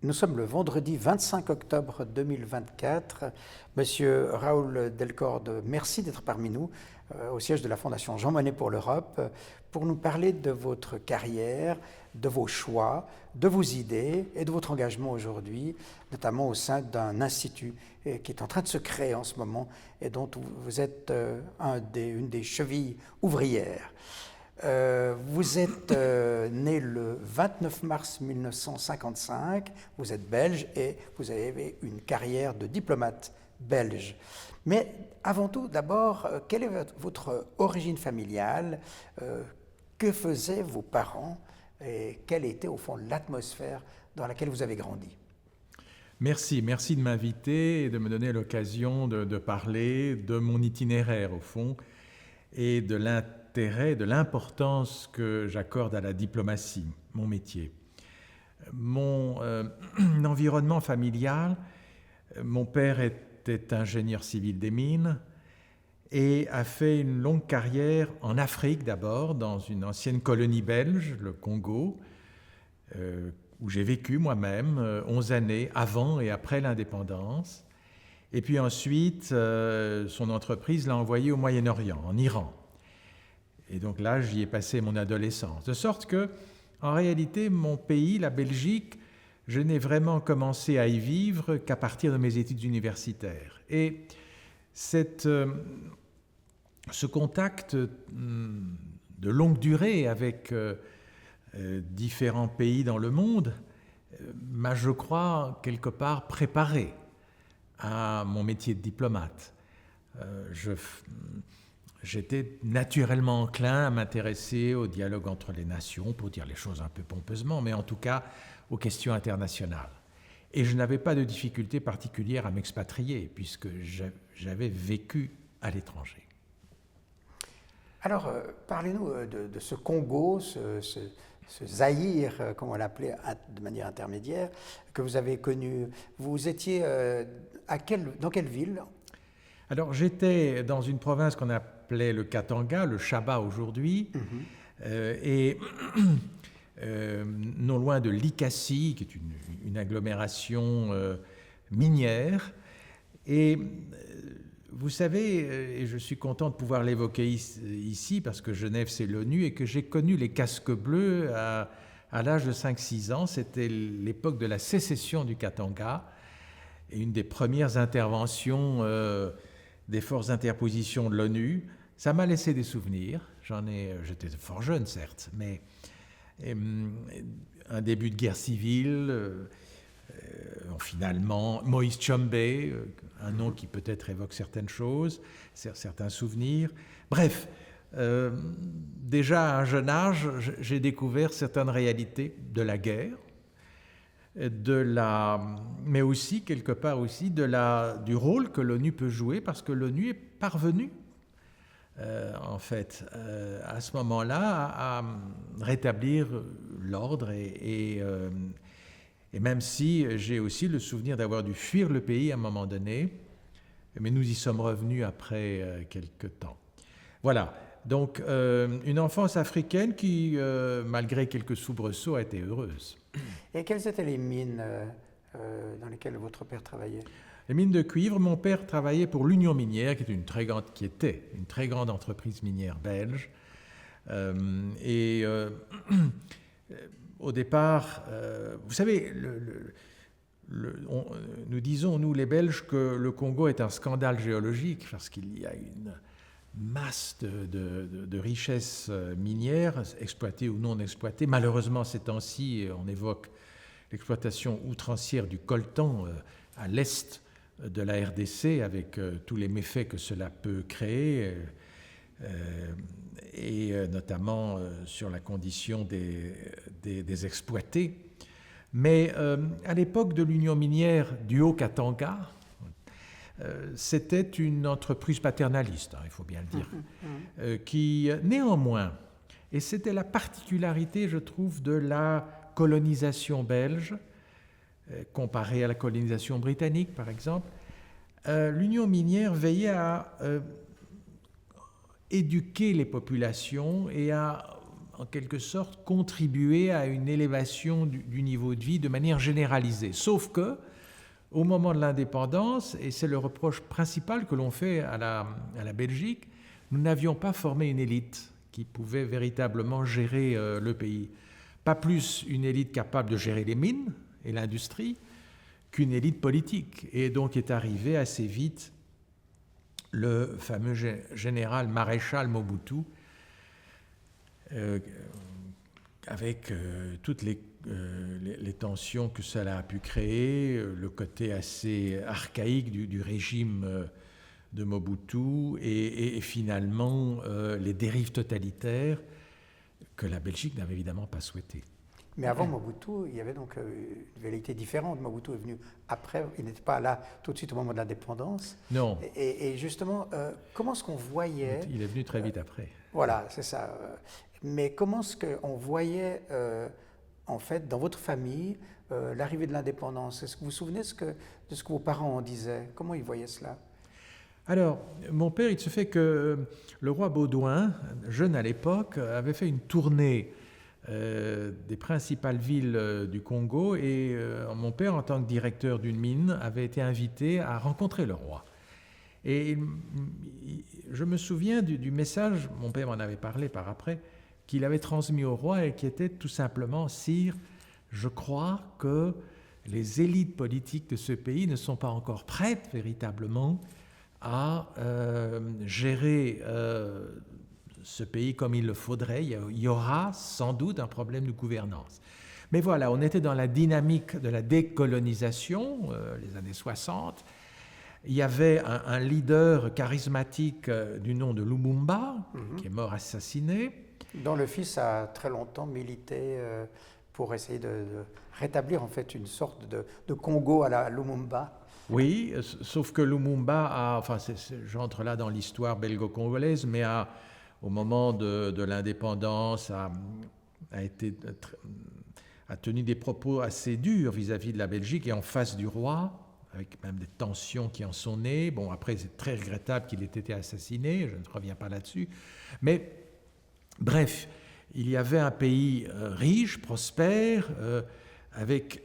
Nous sommes le vendredi 25 octobre 2024. Monsieur Raoul Delcorde, merci d'être parmi nous au siège de la Fondation Jean Monnet pour l'Europe pour nous parler de votre carrière, de vos choix, de vos idées et de votre engagement aujourd'hui, notamment au sein d'un institut qui est en train de se créer en ce moment et dont vous êtes une des chevilles ouvrières. Vous êtes né le 29 mars 1955, vous êtes belge et vous avez une carrière de diplomate belge. Mais avant tout, d'abord, quelle est votre origine familiale? Que faisaient vos parents et quelle était au fond l'atmosphère dans laquelle vous avez grandi? Merci de m'inviter et de me donner l'occasion de parler de mon itinéraire au fond et de l'intérêt, de l'importance que j'accorde à la diplomatie, mon métier. Mon environnement familial, mon père était ingénieur civil des mines et a fait une longue carrière en Afrique d'abord, dans une ancienne colonie belge, le Congo, où j'ai vécu moi-même 11 années avant et après l'indépendance. Et puis ensuite, son entreprise l'a envoyé au Moyen-Orient, en Iran. Et donc là, j'y ai passé mon adolescence. De sorte que, en réalité, mon pays, la Belgique, je n'ai vraiment commencé à y vivre qu'à partir de mes études universitaires. Et ce contact de longue durée avec différents pays dans le monde m'a, je crois, quelque part préparé à mon métier de diplomate. J'étais naturellement enclin à m'intéresser au dialogue entre les nations, pour dire les choses un peu pompeusement, mais en tout cas aux questions internationales. Et je n'avais pas de difficulté particulière à m'expatrier, puisque j'avais vécu à l'étranger. Alors, parlez-nous de ce Congo, ce Zaïre, comme on l'appelait de manière intermédiaire, que vous avez connu. Vous étiez dans quelle ville? Alors, j'étais dans une province qu'on appelait le Katanga, le Chaba aujourd'hui, et non loin de Likasi, qui est une agglomération minière. Et vous savez, et je suis content de pouvoir l'évoquer ici, parce que Genève, c'est l'ONU, et que j'ai connu les casques bleus à l'âge de 5-6 ans. C'était l'époque de la sécession du Katanga, et une des premières interventions des forces d'interposition de l'ONU. Ça m'a laissé des souvenirs. J'étais fort jeune, certes, mais un début de guerre civile, finalement, Moïse Tshombe, un nom qui peut-être évoque certaines choses, certains souvenirs. Bref, déjà à un jeune âge, j'ai découvert certaines réalités de la guerre, mais aussi, quelque part aussi, du rôle que l'ONU peut jouer, parce que l'ONU est parvenue, en fait, à ce moment-là, à rétablir l'ordre et même si j'ai aussi le souvenir d'avoir dû fuir le pays à un moment donné, mais nous y sommes revenus après quelque temps. Voilà, donc une enfance africaine qui, malgré quelques soubresauts, a été heureuse. Et quelles étaient les mines dans lesquelles votre père travaillait? Les mines de cuivre, mon père travaillait pour l'Union minière, qui était une très grande entreprise minière belge. Au départ, vous savez, nous disons, nous les Belges, que le Congo est un scandale géologique parce qu'il y a une masse de richesses minières, exploitées ou non exploitées. Malheureusement, ces temps-ci, on évoque l'exploitation outrancière du coltan à l'est de la RDC, avec tous les méfaits que cela peut créer, et notamment sur la condition des exploités. Mais à l'époque de l'Union minière du Haut-Katanga, c'était une entreprise paternaliste, il faut bien le dire, qui néanmoins, et c'était la particularité, je trouve, de la colonisation belge, comparée à la colonisation britannique, par exemple, l'Union minière veillait à éduquer les populations et à en quelque sorte, contribué à une élévation du niveau de vie de manière généralisée. Sauf que, au moment de l'indépendance, et c'est le reproche principal que l'on fait à la Belgique, nous n'avions pas formé une élite qui pouvait véritablement gérer le pays. Pas plus une élite capable de gérer les mines et l'industrie qu'une élite politique. Et donc est arrivé assez vite le fameux général maréchal Mobutu, avec toutes les tensions que cela a pu créer, le côté assez archaïque du régime de Mobutu et finalement les dérives totalitaires que la Belgique n'avait évidemment pas souhaitées. Mais avant Mobutu, il y avait donc une velléité différente. Mobutu est venu après, il n'était pas là tout de suite au moment de l'indépendance. Non. Et justement, comment est-ce qu'on voyait... Il est venu très vite après. Voilà, c'est ça. Mais comment est-ce qu'on voyait, en fait, dans votre famille, l'arrivée de l'indépendance? Est-ce que vous vous souvenez de ce que vos parents en disaient? Comment ils voyaient cela? Alors, mon père, il se fait que le roi Baudouin, jeune à l'époque, avait fait une tournée des principales villes du Congo et mon père, en tant que directeur d'une mine, avait été invité à rencontrer le roi. Et je me souviens du message, mon père m'en avait parlé par après, qu'il avait transmis au roi et qui était tout simplement « Sire, je crois que les élites politiques de ce pays ne sont pas encore prêtes véritablement à gérer ce pays comme il le faudrait. Il y aura sans doute un problème de gouvernance. » Mais voilà, on était dans la dynamique de la décolonisation, les années 60. Il y avait un leader charismatique du nom de Lumumba, qui est mort assassiné. Dont le fils a très longtemps milité pour essayer de rétablir en fait une sorte de Congo à la Lumumba. Oui, sauf que Lumumba j'entre là dans l'histoire belgo-congolaise, mais au moment de l'indépendance a tenu des propos assez durs vis-à-vis de la Belgique et en face du roi, avec même des tensions qui en sont nées. Bon, après, c'est très regrettable qu'il ait été assassiné, je ne reviens pas là-dessus. Mais, bref, il y avait un pays riche, prospère, avec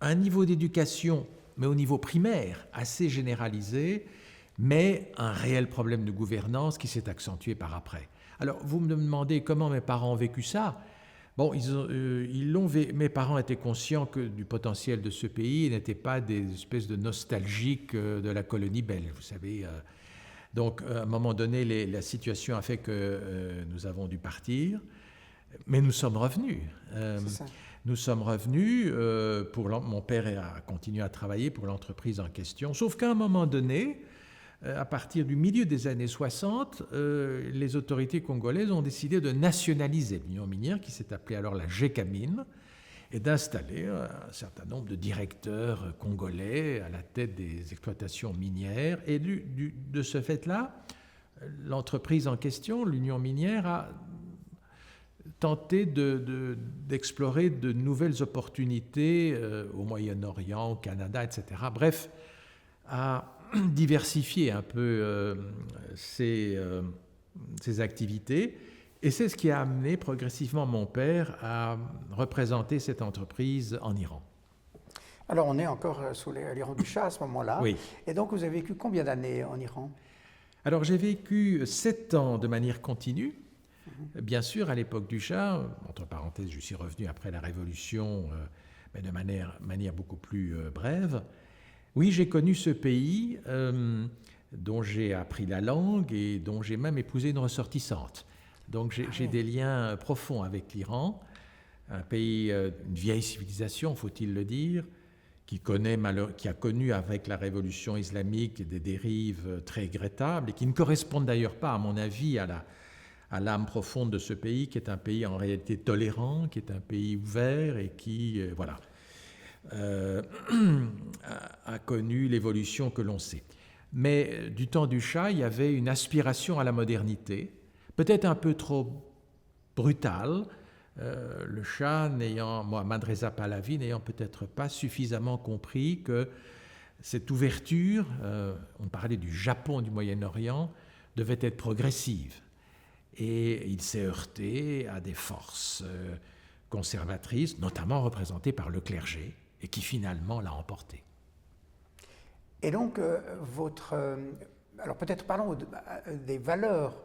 un niveau d'éducation, mais au niveau primaire, assez généralisé, mais un réel problème de gouvernance qui s'est accentué par après. Alors, vous me demandez comment mes parents ont vécu ça. Bon, mes parents étaient conscients du potentiel de ce pays et n'étaient pas des espèces de nostalgiques de la colonie belge, vous savez. Donc, à un moment donné, la situation a fait que nous avons dû partir, mais nous sommes revenus. Nous sommes revenus, mon père a continué à travailler pour l'entreprise en question, sauf qu'à un moment donné, à partir du milieu des années 60, les autorités congolaises ont décidé de nationaliser l'Union minière, qui s'est appelée alors la GECAMINE, et d'installer un certain nombre de directeurs congolais à la tête des exploitations minières. Et de ce fait-là, l'entreprise en question, l'Union minière, a tenté d'explorer de nouvelles opportunités au Moyen-Orient, au Canada, etc. Bref, a diversifier un peu ses activités. Et c'est ce qui a amené progressivement mon père à représenter cette entreprise en Iran. Alors on est encore sous l'Iran du Shah à ce moment-là. Oui. Et donc vous avez vécu combien d'années en Iran? Alors j'ai vécu 7 ans de manière continue. Bien sûr, à l'époque du Shah, entre parenthèses, je suis revenu après la Révolution, mais de manière beaucoup plus brève. Oui, j'ai connu ce pays dont j'ai appris la langue et dont j'ai même épousé une ressortissante. Donc j'ai des liens profonds avec l'Iran, un pays, une vieille civilisation, faut-il le dire, qui a connu avec la révolution islamique des dérives très regrettables et qui ne correspondent d'ailleurs pas, à mon avis, à l'âme profonde de ce pays, qui est un pays en réalité tolérant, qui est un pays ouvert et qui, a connu l'évolution que l'on sait. Mais du temps du Shah, il y avait une aspiration à la modernité, peut-être un peu trop brutale. Le Shah, Mohammad Reza Pahlavi, n'ayant peut-être pas suffisamment compris que cette ouverture, on parlait du Japon du Moyen-Orient, devait être progressive. et il s'est heurté à des forces conservatrices, notamment représentées par le clergé, et qui finalement l'a emporté. Et donc, alors peut-être parlons des valeurs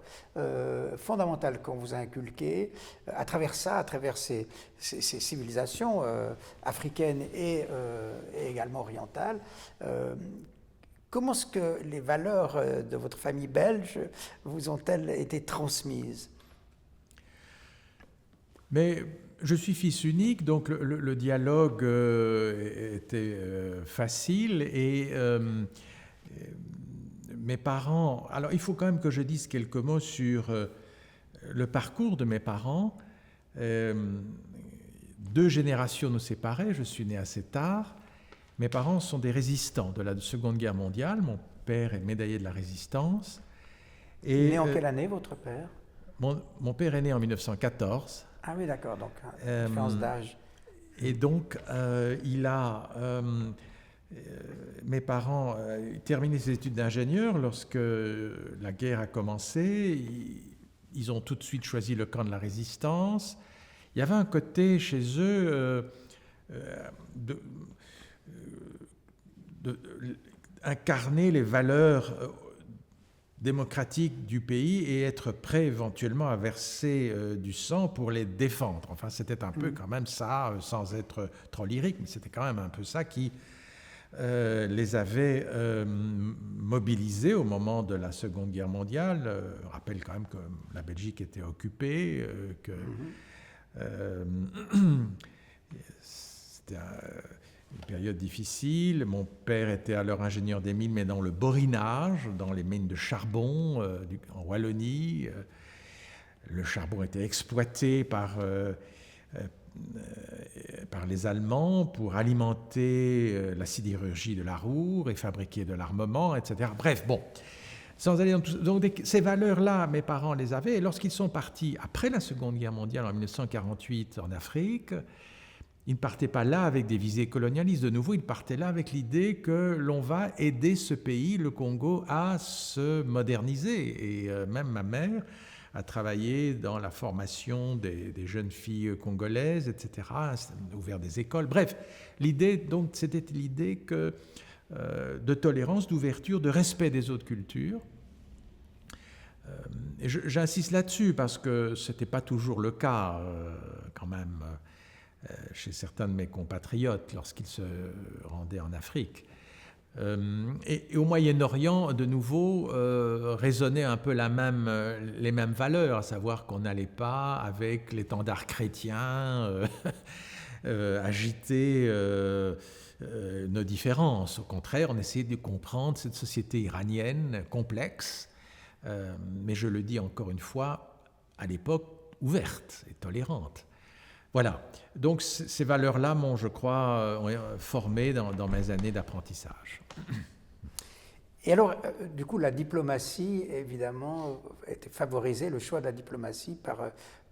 fondamentales qu'on vous a inculquées à travers ça, à travers ces civilisations africaines et également orientales. Comment est-ce que les valeurs de votre famille belge vous ont-elles été transmises? Mais je suis fils unique, donc le dialogue était facile et mes parents... Alors il faut quand même que je dise quelques mots sur le parcours de mes parents. 2 générations nous séparaient, je suis né assez tard. Mes parents sont des résistants de la Seconde Guerre mondiale. Mon père est médaillé de la Résistance. Et, né en quelle année, votre père? Mon père est né en 1914. Ah oui, d'accord, donc différence d'âge. Et donc, mes parents terminaient ses études d'ingénieur lorsque la guerre a commencé. Ils ont tout de suite choisi le camp de la Résistance. Il y avait un côté chez eux incarner les valeurs démocratiques du pays et être prêt éventuellement à verser du sang pour les défendre. Enfin, c'était un peu quand même ça, sans être trop lyrique, mais c'était quand même un peu ça qui les avait mobilisés au moment de la Seconde Guerre mondiale. Je rappelle quand même que la Belgique était occupée, que c'était une période difficile. Mon père était alors ingénieur des mines, mais dans le borinage, dans les mines de charbon en Wallonie. Le charbon était exploité par les Allemands pour alimenter la sidérurgie de la Ruhr et fabriquer de l'armement, etc. Bref, bon, sans aller dans tout ça. Donc ces valeurs-là, mes parents les avaient. Et lorsqu'ils sont partis après la Seconde Guerre mondiale, en 1948, en Afrique, ils ne partaient pas là avec des visées colonialistes. De nouveau, ils partaient là avec l'idée que l'on va aider ce pays, le Congo, à se moderniser. Et même ma mère a travaillé dans la formation des jeunes filles congolaises, etc., ouvert des écoles. Bref, l'idée, donc, c'était l'idée de tolérance, d'ouverture, de respect des autres cultures. Et j'insiste là-dessus parce que ce n'était pas toujours le cas, quand même, chez certains de mes compatriotes lorsqu'ils se rendaient en Afrique. Et au Moyen-Orient, de nouveau, résonnaient un peu les mêmes valeurs, à savoir qu'on n'allait pas avec l'étendard chrétien agiter nos différences. Au contraire, on essayait de comprendre cette société iranienne complexe, mais je le dis encore une fois, à l'époque, ouverte et tolérante. Voilà, donc ces valeurs-là m'ont, je crois, formé dans mes années d'apprentissage. Et alors, du coup, la diplomatie, évidemment, était favorisée, le choix de la diplomatie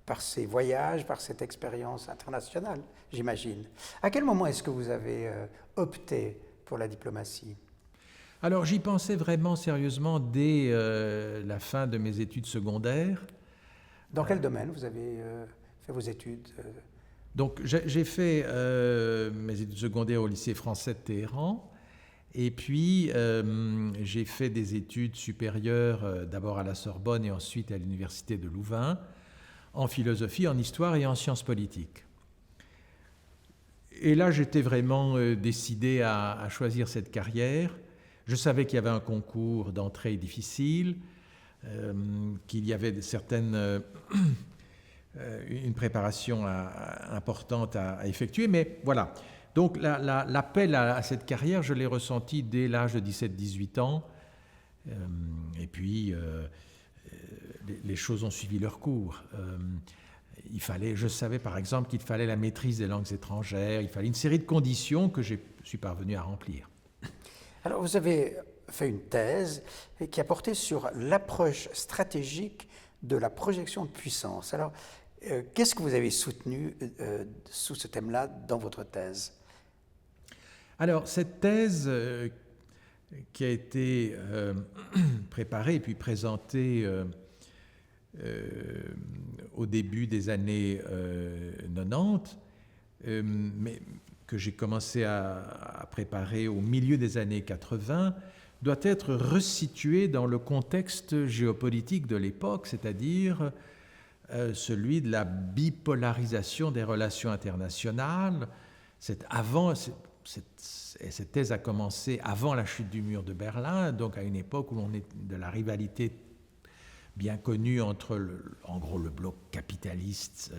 par ces voyages, par cette expérience internationale, j'imagine. À quel moment est-ce que vous avez opté pour la diplomatie? Alors, j'y pensais vraiment sérieusement dès la fin de mes études secondaires. Dans quel domaine vous avez fait vos études? Donc, j'ai fait mes études secondaires au lycée français de Téhéran, et puis j'ai fait des études supérieures d'abord à la Sorbonne et ensuite à l'université de Louvain, en philosophie, en histoire et en sciences politiques. Et là, j'étais vraiment décidé à choisir cette carrière. Je savais qu'il y avait un concours d'entrée difficile, qu'il y avait une préparation importante à effectuer, mais voilà. Donc l'appel à cette carrière, je l'ai ressenti dès l'âge de 17-18 ans, et puis les choses ont suivi leur cours. Je savais par exemple qu'il fallait la maîtrise des langues étrangères, il fallait une série de conditions que je suis parvenu à remplir. Alors vous avez fait une thèse qui a porté sur l'approche stratégique de la projection de puissance. Alors, qu'est-ce que vous avez soutenu sous ce thème-là dans votre thèse? Alors, cette thèse qui a été préparée et puis présentée au début des années 90, mais que j'ai commencé à préparer au milieu des années 80, doit être resitué dans le contexte géopolitique de l'époque, c'est-à-dire celui de la bipolarisation des relations internationales. Cette thèse a commencé avant la chute du mur de Berlin, donc à une époque où l'on est de la rivalité bien connue entre, en gros, le bloc capitaliste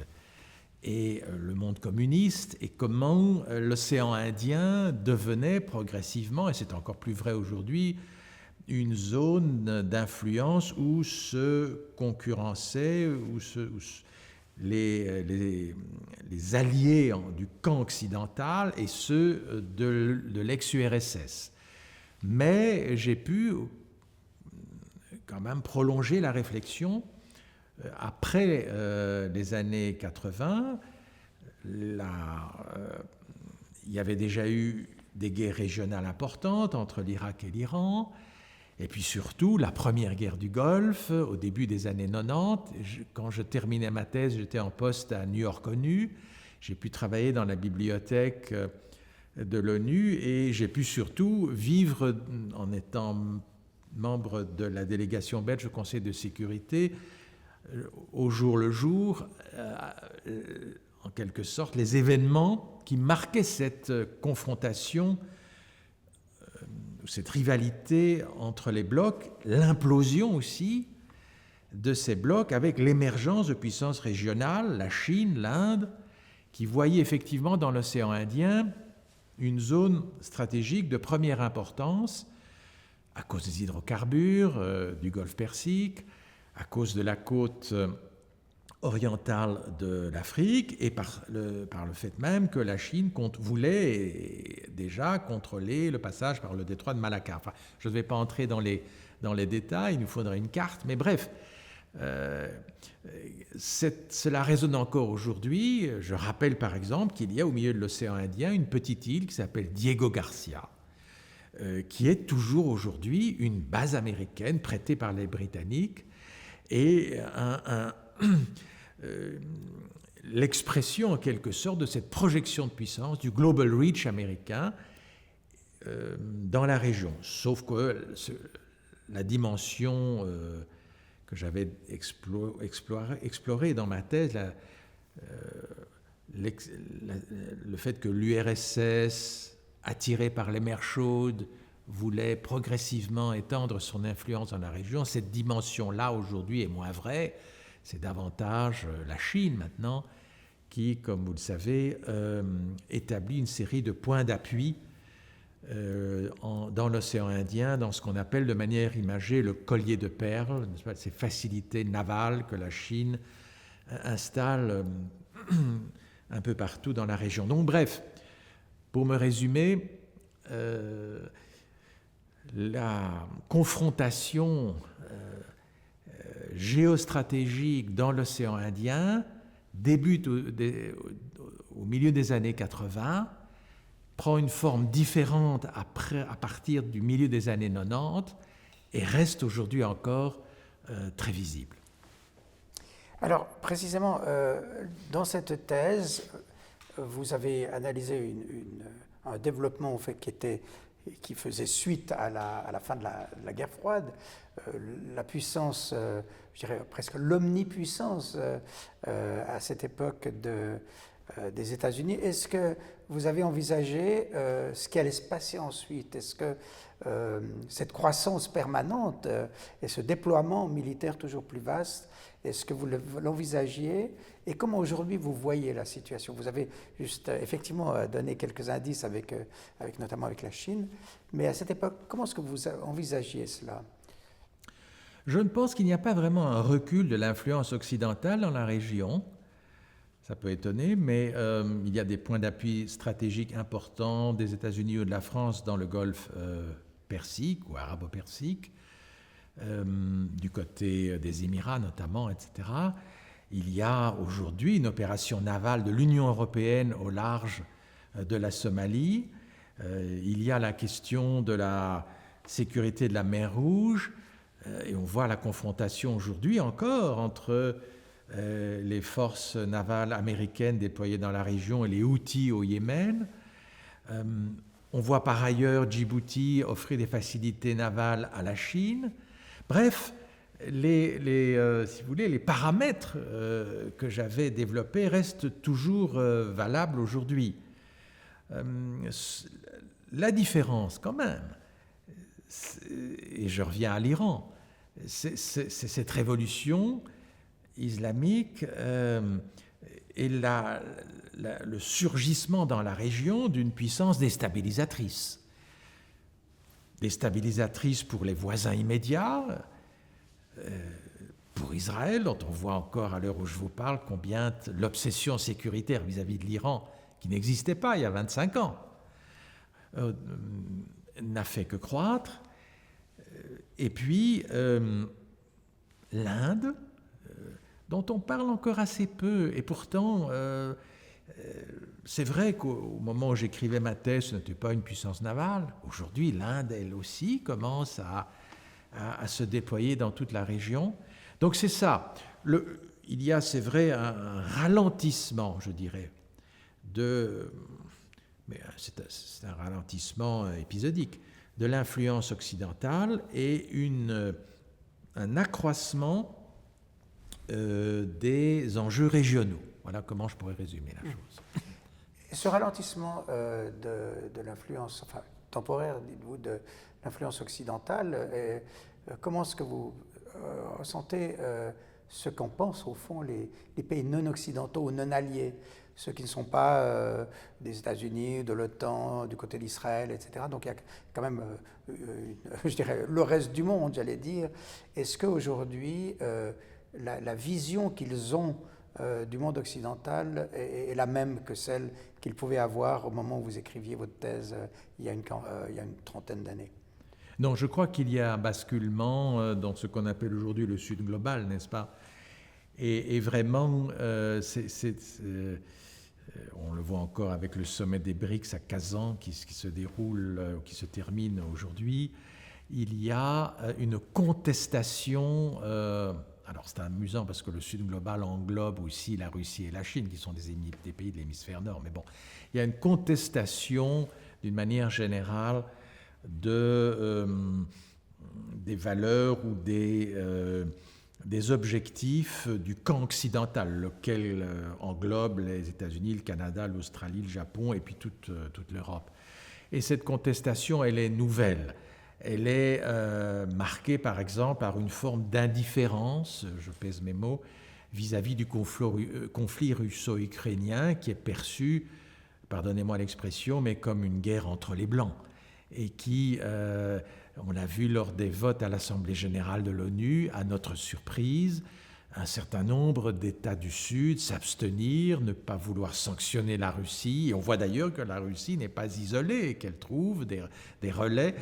et le monde communiste, et comment l'océan Indien devenait progressivement, et c'est encore plus vrai aujourd'hui, une zone d'influence où se concurrençaient, les alliés du camp occidental et ceux de l'ex-URSS. Mais j'ai pu quand même prolonger la réflexion. Après les années 80, il y avait déjà eu des guerres régionales importantes entre l'Irak et l'Iran, et puis surtout la première guerre du Golfe au début des années 90. Quand je terminais ma thèse, j'étais en poste à New York ONU. J'ai pu travailler dans la bibliothèque de l'ONU et j'ai pu surtout vivre en étant membre de la délégation belge au Conseil de sécurité au jour le jour, en quelque sorte, les événements qui marquaient cette confrontation, cette rivalité entre les blocs, l'implosion aussi de ces blocs avec l'émergence de puissances régionales, la Chine, l'Inde, qui voyaient effectivement dans l'océan Indien une zone stratégique de première importance à cause des hydrocarbures, du Golfe Persique, à cause de la côte orientale de l'Afrique et par le fait même que la Chine voulait déjà contrôler le passage par le détroit de Malacca. Enfin, je ne vais pas entrer dans les détails, il nous faudrait une carte, mais bref, cela résonne encore aujourd'hui. Je rappelle par exemple qu'il y a au milieu de l'océan Indien une petite île qui s'appelle Diego Garcia, qui est toujours aujourd'hui une base américaine prêtée par les Britanniques et l'expression en quelque sorte de cette projection de puissance du global reach américain dans la région. Sauf que la dimension que j'avais explorée dans ma thèse, le fait que l'URSS, attirée par les mers chaudes, voulait progressivement étendre son influence dans la région, cette dimension-là aujourd'hui est moins vraie. C'est davantage la Chine maintenant qui, comme vous le savez, établit une série de points d'appui dans l'océan Indien, dans ce qu'on appelle de manière imagée le collier de perles, ces facilités navales que la Chine installe un peu partout dans la région. Donc bref, pour me résumer, la confrontation géostratégique dans l'océan Indien débute au milieu des années 80, prend une forme différente à partir du milieu des années 90 et reste aujourd'hui encore très visible. Alors, précisément, dans cette thèse, vous avez analysé un développement en fait, qui faisait suite à la fin de la guerre froide, la puissance, je dirais presque l'omnipuissance à cette époque des États-Unis. Est-ce que vous avez envisagé ce qui allait se passer ensuite? Est-ce que cette croissance permanente et ce déploiement militaire toujours plus vaste, est-ce que vous l'envisagiez? Et comment aujourd'hui vous voyez la situation? Vous avez juste effectivement donné quelques indices notamment avec la Chine, mais à cette époque, comment est-ce que vous envisagiez cela? Je ne pense qu'il n'y a pas vraiment un recul de l'influence occidentale dans la région. Ça peut étonner, mais il y a des points d'appui stratégiques importants des États-Unis ou de la France dans le Golfe Persique ou arabo-persique, du côté des Émirats notamment, etc. Il y a aujourd'hui une opération navale de l'Union européenne au large de la Somalie. Il y a la question de la sécurité de la mer Rouge. Et on voit la confrontation aujourd'hui encore entre les forces navales américaines déployées dans la région et les Houthis au Yémen. On voit par ailleurs Djibouti offrir des facilités navales à la Chine. Bref, si vous voulez, les paramètres que j'avais développés restent toujours valables aujourd'hui. La différence, quand même, et je reviens à l'Iran, c'est cette révolution islamique et le surgissement dans la région d'une puissance déstabilisatrice. Déstabilisatrice pour les voisins immédiats, pour Israël, dont on voit encore à l'heure où je vous parle combien l'obsession sécuritaire vis-à-vis de l'Iran, qui n'existait pas il y a 25 ans, n'a fait que croître. Et puis l'Inde, dont on parle encore assez peu, et pourtant c'est vrai qu'au moment où j'écrivais ma thèse, ce n'était pas une puissance navale. Aujourd'hui, l'Inde, elle aussi, commence à se déployer dans toute la région. Donc c'est ça. Il y a, c'est vrai, un ralentissement, je dirais, mais c'est un ralentissement épisodique, de l'influence occidentale et un accroissement des enjeux régionaux. Voilà comment je pourrais résumer la chose. Ce ralentissement de l'influence, enfin temporaire, dites-vous, de l'influence occidentale, comment est-ce que vous ressentez ce qu'en pensent au fond les pays non occidentaux ou non alliés, ceux qui ne sont pas des États-Unis, de l'OTAN, du côté d'Israël, etc. Donc il y a quand même, je dirais, le reste du monde, j'allais dire. Est-ce qu'aujourd'hui, la vision qu'ils ont du monde occidental est la même que celle qu'ils pouvaient avoir au moment où vous écriviez votre thèse il y a une trentaine d'années? Non, je crois qu'il y a un basculement dans ce qu'on appelle aujourd'hui le Sud global, n'est-ce pas? Et vraiment, on le voit encore avec le sommet des BRICS à Kazan qui se déroule, qui se termine aujourd'hui. Il y a une contestation. Alors c'est amusant parce que le Sud global englobe aussi la Russie et la Chine, qui sont des pays de l'hémisphère nord. Mais bon, il y a une contestation d'une manière générale des valeurs ou des objectifs du camp occidental, lequel englobe les États-Unis, le Canada, l'Australie, le Japon et puis toute l'Europe. Et cette contestation, elle est nouvelle. Elle est marquée, par exemple, par une forme d'indifférence, je pèse mes mots, vis-à-vis du conflit russo-ukrainien qui est perçu, pardonnez-moi l'expression, mais comme une guerre entre les Blancs. Et qui, on l'a vu lors des votes à l'Assemblée générale de l'ONU, à notre surprise, un certain nombre d'États du Sud s'abstenir, ne pas vouloir sanctionner la Russie. Et on voit d'ailleurs que la Russie n'est pas isolée et qu'elle trouve des relais.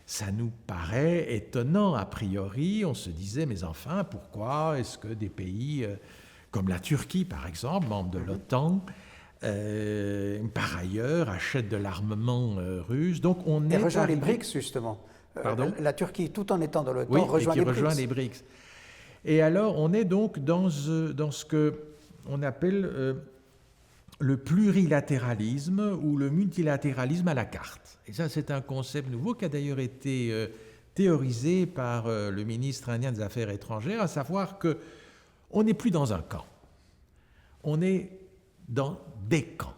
Ça nous paraît étonnant a priori. On se disait, mais enfin, pourquoi est-ce que des pays comme la Turquie, par exemple, membre de l'OTAN, par ailleurs, achètent de l'armement russe. Donc on et rejoint les BRICS, justement. Pardon ? La Turquie, tout en étant dans l'OTAN, rejoint les BRICS. Et alors, on est donc dans ce qu'on appelle le plurilatéralisme ou le multilatéralisme à la carte. Et ça, c'est un concept nouveau qui a d'ailleurs été théorisé par le ministre indien des Affaires étrangères, à savoir qu'on n'est plus dans un camp. On est dans des camps.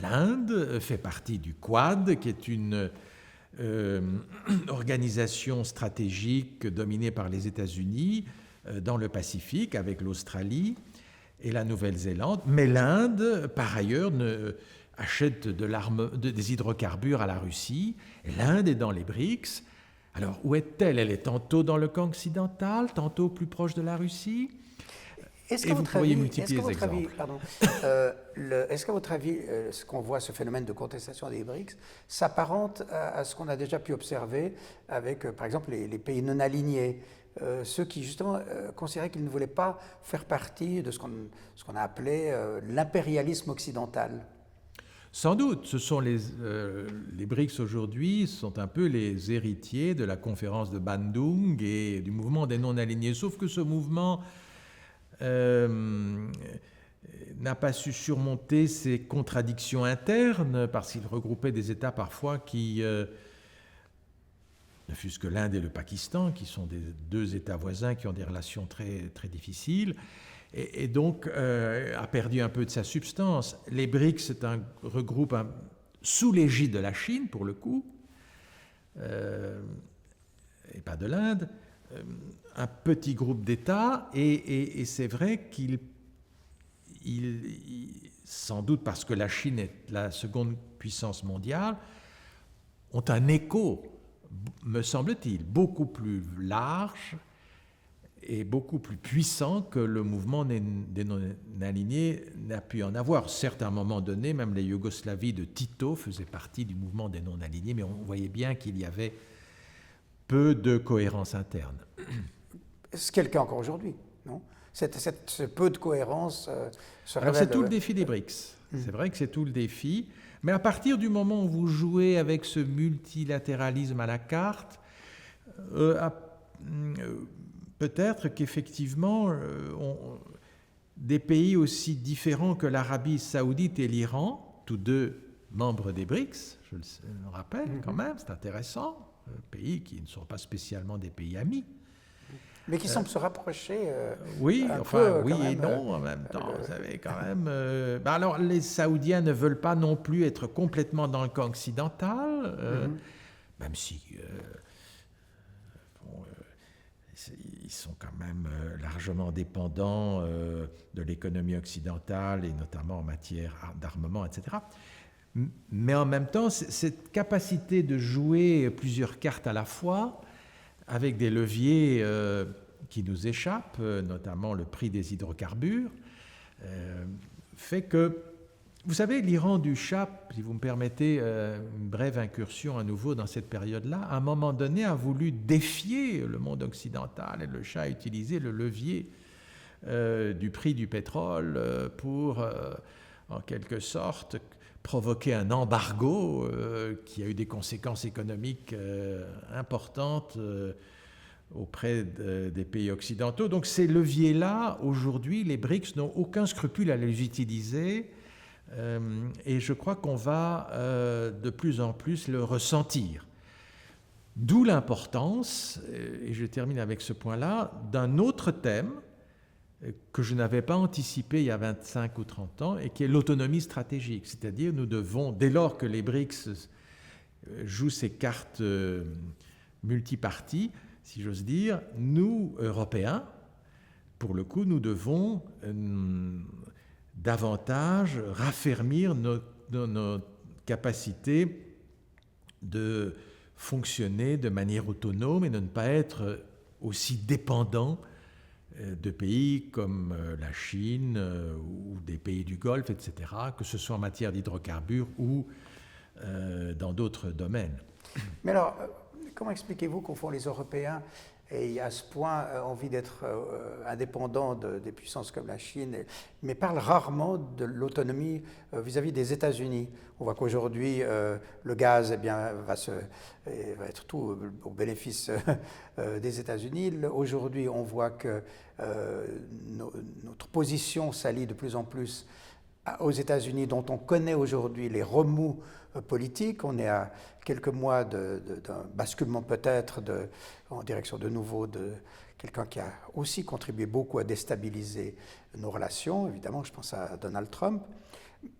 L'Inde fait partie du Quad, qui est une organisation stratégique dominée par les États-Unis dans le Pacifique, avec l'Australie et la Nouvelle-Zélande. Mais l'Inde, par ailleurs, achète des hydrocarbures à la Russie. L'Inde est dans les BRICS. Alors, où est-elle? Elle est tantôt dans le camp occidental, tantôt plus proche de la Russie. Est-ce qu'à votre avis, ce qu'on voit, ce phénomène de contestation des BRICS, s'apparente à ce qu'on a déjà pu observer avec, par exemple, les pays non alignés, ceux qui, justement, considéraient qu'ils ne voulaient pas faire partie de ce qu'on a appelé l'impérialisme occidental? Sans doute, ce sont les BRICS aujourd'hui sont un peu les héritiers de la conférence de Bandung et du mouvement des non-alignés, sauf que ce mouvement n'a pas su surmonter ses contradictions internes parce qu'il regroupait des États parfois qui, ne fût-ce que l'Inde et le Pakistan, qui sont des deux États voisins qui ont des relations très, très difficiles, et donc a perdu un peu de sa substance. Les BRICS regroupent sous l'égide de la Chine, pour le coup, et pas de l'Inde, un petit groupe d'États, et c'est vrai qu'il, sans doute parce que la Chine est la seconde puissance mondiale, ont un écho, me semble-t-il, beaucoup plus large et beaucoup plus puissant que le mouvement des non-alignés n'a pu en avoir. Certes, à un moment donné, même la Yougoslavie de Tito faisait partie du mouvement des non-alignés, mais on voyait bien qu'il y avait peu de cohérence interne. Est-ce qu'il y a le cas encore aujourd'hui, non? Ce peu de cohérence se révèle... Alors c'est tout le défi des BRICS. C'est vrai que c'est tout le défi. Mais à partir du moment où vous jouez avec ce multilatéralisme à la carte, peut-être qu'effectivement, des pays aussi différents que l'Arabie saoudite et l'Iran, tous deux membres des BRICS, je le rappelle quand même, c'est intéressant, pays qui ne sont pas spécialement des pays amis. Mais qui semblent se rapprocher. Oui, enfin, oui et non en même temps. Vous savez, quand même. Alors, les Saoudiens ne veulent pas non plus être complètement dans le camp occidental, même si ils sont quand même largement dépendants de l'économie occidentale et notamment en matière d'armement, etc. Mais en même temps, cette capacité de jouer plusieurs cartes à la fois, avec des leviers qui nous échappent, notamment le prix des hydrocarbures, fait que, vous savez, l'Iran du Shah, si vous me permettez une brève incursion à nouveau dans cette période-là, à un moment donné a voulu défier le monde occidental et le Shah a utilisé le levier du prix du pétrole pour, en quelque sorte, provoquer un embargo qui a eu des conséquences économiques importantes auprès des pays occidentaux. Donc ces leviers-là, aujourd'hui, les BRICS n'ont aucun scrupule à les utiliser et je crois qu'on va de plus en plus le ressentir. D'où l'importance, et je termine avec ce point-là, d'un autre thème que je n'avais pas anticipé il y a 25 ou 30 ans et qui est l'autonomie stratégique. C'est-à-dire nous devons, dès lors que les BRICS jouent ces cartes multiparties, si j'ose dire, nous, Européens, pour le coup, nous devons davantage raffermir nos capacités de fonctionner de manière autonome et de ne pas être aussi dépendants de pays comme la Chine ou des pays du Golfe, etc., que ce soit en matière d'hydrocarbures ou dans d'autres domaines. Mais alors, comment expliquez-vous qu'au fond les Européens aient à ce point envie d'être indépendants des puissances comme la Chine, mais parlent rarement de l'autonomie vis-à-vis des États-Unis? On voit qu'aujourd'hui, le gaz va être tout au bénéfice des États-Unis. Aujourd'hui, on voit que notre position s'allie de plus en plus aux États-Unis, dont on connaît aujourd'hui les remous politiques. On est à quelques mois d'un basculement peut-être en direction de nouveau de quelqu'un qui a aussi contribué beaucoup à déstabiliser nos relations. Évidemment, je pense à Donald Trump.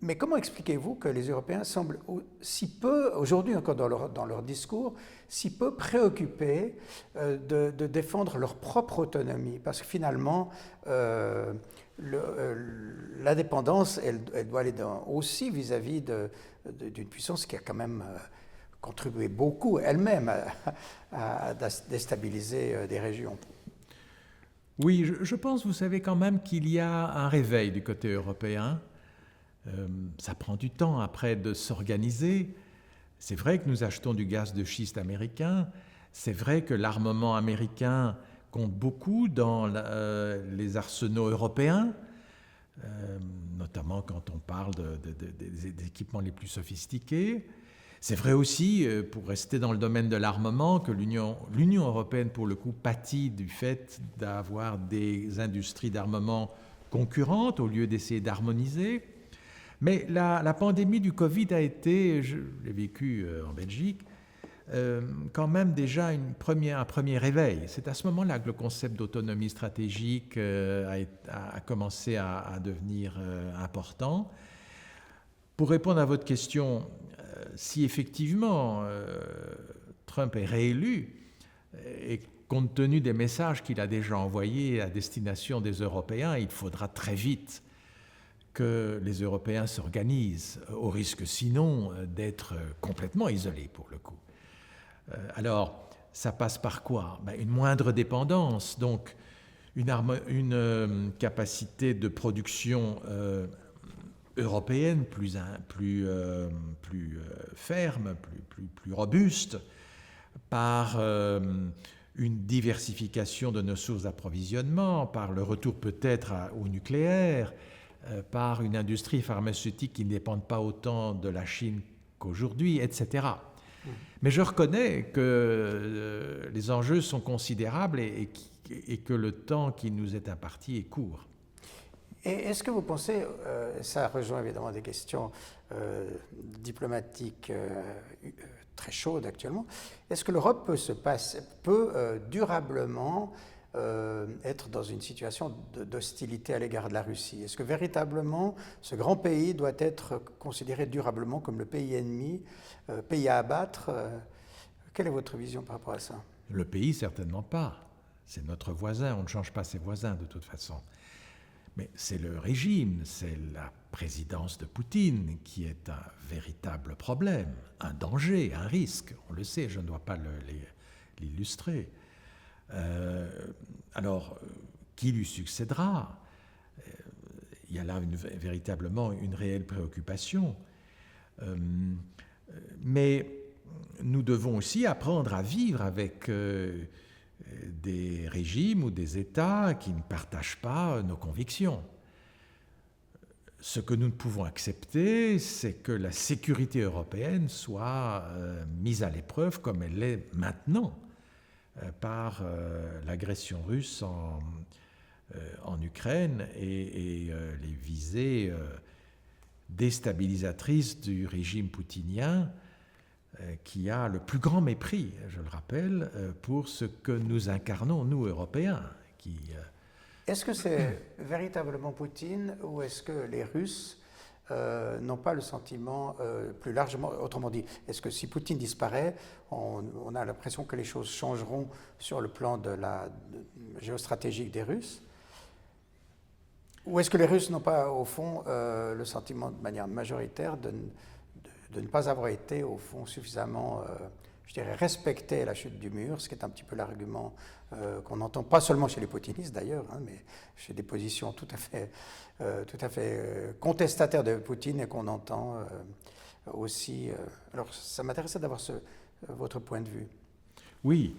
Mais comment expliquez-vous que les Européens semblent si peu, aujourd'hui encore dans leur discours, si peu préoccupés de défendre leur propre autonomie? Parce que finalement, l'indépendance, elle doit aller aussi vis-à-vis d'une puissance qui a quand même contribué beaucoup elle-même à déstabiliser des régions. Oui, je pense, vous savez quand même qu'il y a un réveil du côté européen. Ça prend du temps après de s'organiser. C'est vrai que nous achetons du gaz de schiste américain. C'est vrai que l'armement américain compte beaucoup dans les arsenaux européens, notamment quand on parle des équipements les plus sophistiqués. C'est vrai aussi, pour rester dans le domaine de l'armement, que l'Union européenne, pour le coup, pâtit du fait d'avoir des industries d'armement concurrentes au lieu d'essayer d'harmoniser. Mais la pandémie du Covid a été, je l'ai vécu en Belgique, quand même déjà un premier réveil. C'est à ce moment-là que le concept d'autonomie stratégique a commencé à devenir important. Pour répondre à votre question, si effectivement Trump est réélu, et compte tenu des messages qu'il a déjà envoyés à destination des Européens, il faudra très vite que les Européens s'organisent, au risque sinon d'être complètement isolés pour le coup. Alors, ça passe par quoi? Une moindre dépendance, donc une capacité de production européenne plus ferme, plus robuste, par une diversification de nos sources d'approvisionnement, par le retour peut-être au nucléaire, par une industrie pharmaceutique qui ne dépend pas autant de la Chine qu'aujourd'hui, etc. Mais je reconnais que les enjeux sont considérables et que le temps qui nous est imparti est court. Et est-ce que vous pensez, ça rejoint évidemment des questions diplomatiques très chaudes actuellement, est-ce que l'Europe peut durablement être dans une situation d'hostilité à l'égard de la Russie? Est-ce que véritablement ce grand pays doit être considéré durablement comme le pays ennemi, pays à abattre? Quelle est votre vision par rapport à ça? Le pays, certainement pas. C'est notre voisin, on ne change pas ses voisins de toute façon. Mais c'est le régime, c'est la présidence de Poutine qui est un véritable problème, un danger, un risque. On le sait, je ne dois pas l'illustrer. Alors, qui lui succédera? Il y a là véritablement une réelle préoccupation. Mais nous devons aussi apprendre à vivre avec des régimes ou des États qui ne partagent pas nos convictions. Ce que nous ne pouvons accepter, c'est que la sécurité européenne soit mise à l'épreuve comme elle l'est maintenant par l'agression russe en Ukraine et les visées déstabilisatrices du régime poutinien qui a le plus grand mépris, je le rappelle, pour ce que nous incarnons, nous, Européens. Est-ce que c'est véritablement Poutine ou est-ce que les Russes n'ont pas le sentiment plus largement, autrement dit, est-ce que si Poutine disparaît, on a l'impression que les choses changeront sur le plan de la géostratégique des Russes? Ou est-ce que les Russes n'ont pas, au fond, le sentiment de manière majoritaire de ne pas avoir été, au fond, suffisamment, je dirais, respectés à la chute du mur, ce qui est un petit peu l'argument qu'on entend, pas seulement chez les poutinistes d'ailleurs, mais chez des positions tout à fait contestataires de Poutine et qu'on entend aussi. Alors, ça m'intéressait d'avoir votre point de vue. Oui,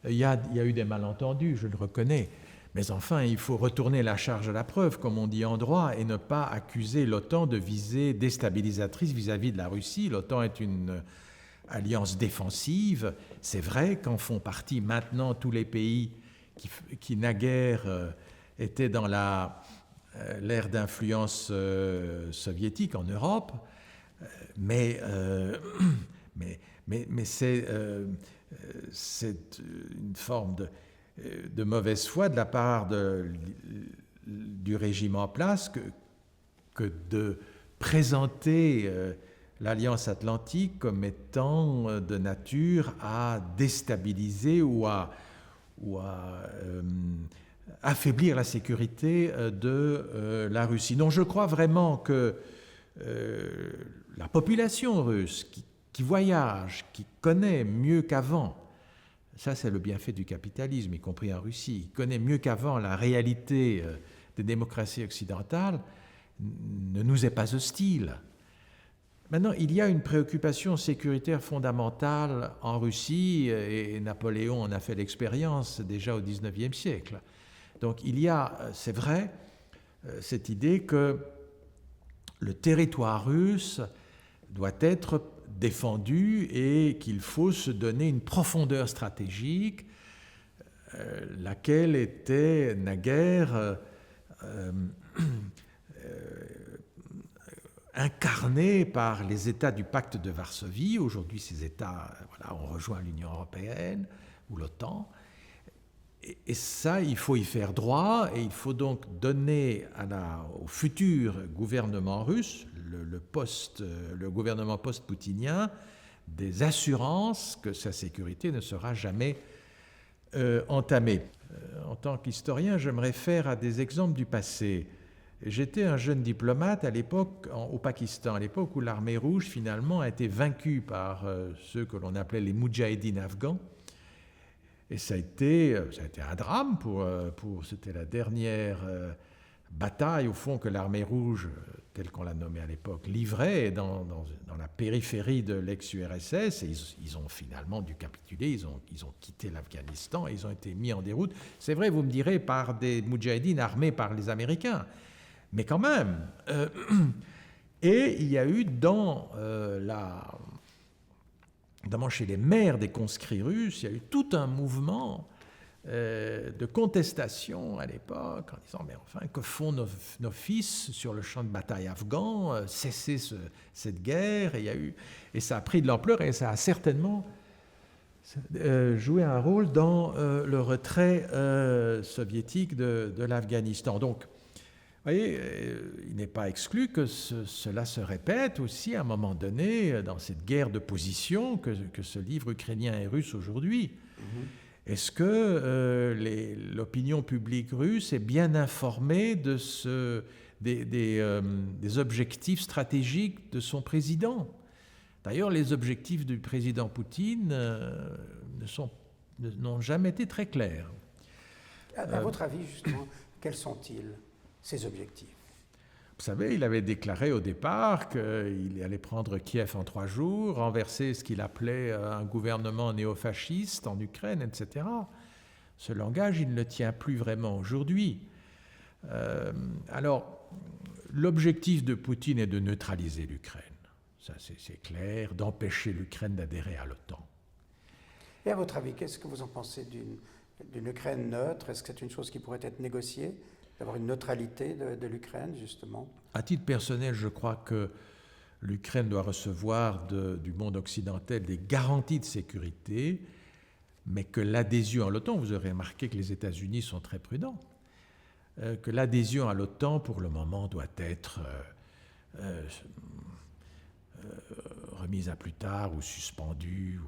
il y a eu des malentendus, je le reconnais. Mais enfin, il faut retourner la charge à la preuve, comme on dit en droit, et ne pas accuser l'OTAN de visée déstabilisatrice vis-à-vis de la Russie. L'OTAN est une alliance défensive. C'est vrai qu'en font partie maintenant tous les pays qui naguère étaient dans l'ère d'influence soviétique en Europe. Mais c'est une forme de mauvaise foi de la part du régime en place que de présenter l'Alliance Atlantique comme étant de nature à déstabiliser ou à affaiblir la sécurité de la Russie. Donc je crois vraiment que la population russe qui voyage, qui connaît mieux qu'avant, ça, c'est le bienfait du capitalisme, y compris en Russie. Il connaît mieux qu'avant la réalité des démocraties occidentales, ne nous est pas hostile. Maintenant, il y a une préoccupation sécuritaire fondamentale en Russie, et Napoléon en a fait l'expérience déjà au XIXe siècle. Donc il y a, c'est vrai, cette idée que le territoire russe doit être défendu et qu'il faut se donner une profondeur stratégique, laquelle était naguère incarnée par les États du pacte de Varsovie. Aujourd'hui, ces États ont rejoint l'Union européenne ou l'OTAN. Et ça, il faut y faire droit, et il faut donc donner au futur gouvernement russe, le gouvernement post-poutinien, des assurances que sa sécurité ne sera jamais entamée. En tant qu'historien, je me réfère à des exemples du passé. J'étais un jeune diplomate à l'époque, au Pakistan, à l'époque où l'armée rouge finalement a été vaincue par ceux que l'on appelait les moudjahidines afghans. Et ça a été un drame c'était la dernière bataille au fond que l'armée rouge, telle qu'on l'a nommée à l'époque, livrait dans la périphérie de l'ex-URSS. Et ils ont finalement dû capituler, ils ont quitté l'Afghanistan, et ils ont été mis en déroute. C'est vrai, vous me direz, par des moudjahidines armés par les Américains. Mais quand même. Et il y a eu notamment chez les maires des conscrits russes, il y a eu tout un mouvement de contestation à l'époque, en disant mais enfin, que font nos fils sur le champ de bataille afghan, cessez cette guerre. Et ça a pris de l'ampleur, et ça a certainement joué un rôle dans le retrait soviétique de l'Afghanistan. Donc, vous voyez, il n'est pas exclu que cela se répète aussi à un moment donné dans cette guerre de position que se livrent Ukrainiens et Russes aujourd'hui. Est-ce que l'opinion publique russe est bien informée des objectifs stratégiques de son président? D'ailleurs, les objectifs du président Poutine n'ont jamais été très clairs. À votre avis, justement, quels sont-ils, ces objectifs? Vous savez, il avait déclaré au départ qu'il allait prendre Kiev en 3 jours, renverser ce qu'il appelait un gouvernement néofasciste en Ukraine, etc. Ce langage, il ne le tient plus vraiment aujourd'hui. Alors, l'objectif de Poutine est de neutraliser l'Ukraine. Ça, c'est clair, d'empêcher l'Ukraine d'adhérer à l'OTAN. Et à votre avis, qu'est-ce que vous en pensez d'une Ukraine neutre? Est-ce que c'est une chose qui pourrait être négociée, d'avoir une neutralité de l'Ukraine, justement? À titre personnel, je crois que l'Ukraine doit recevoir du monde occidental des garanties de sécurité, mais que l'adhésion à l'OTAN, vous aurez remarqué que les États-Unis sont très prudents, que l'adhésion à l'OTAN, pour le moment, doit être remise à plus tard ou suspendue.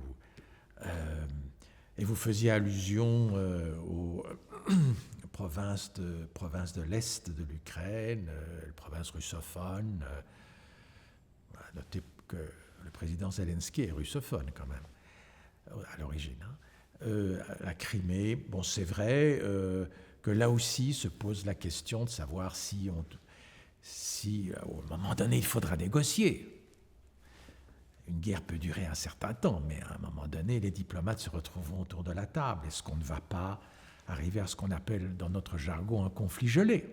Et vous faisiez allusion aux provinces de l'Est de l'Ukraine, les provinces russophones. Notez que le président Zelensky est russophone quand même, à l'origine. La Crimée, bon, c'est vrai que là aussi se pose la question de savoir si au moment donné, il faudra négocier. Une guerre peut durer un certain temps, mais à un moment donné, les diplomates se retrouveront autour de la table. Est-ce qu'on ne va pas arriver à ce qu'on appelle dans notre jargon un conflit gelé?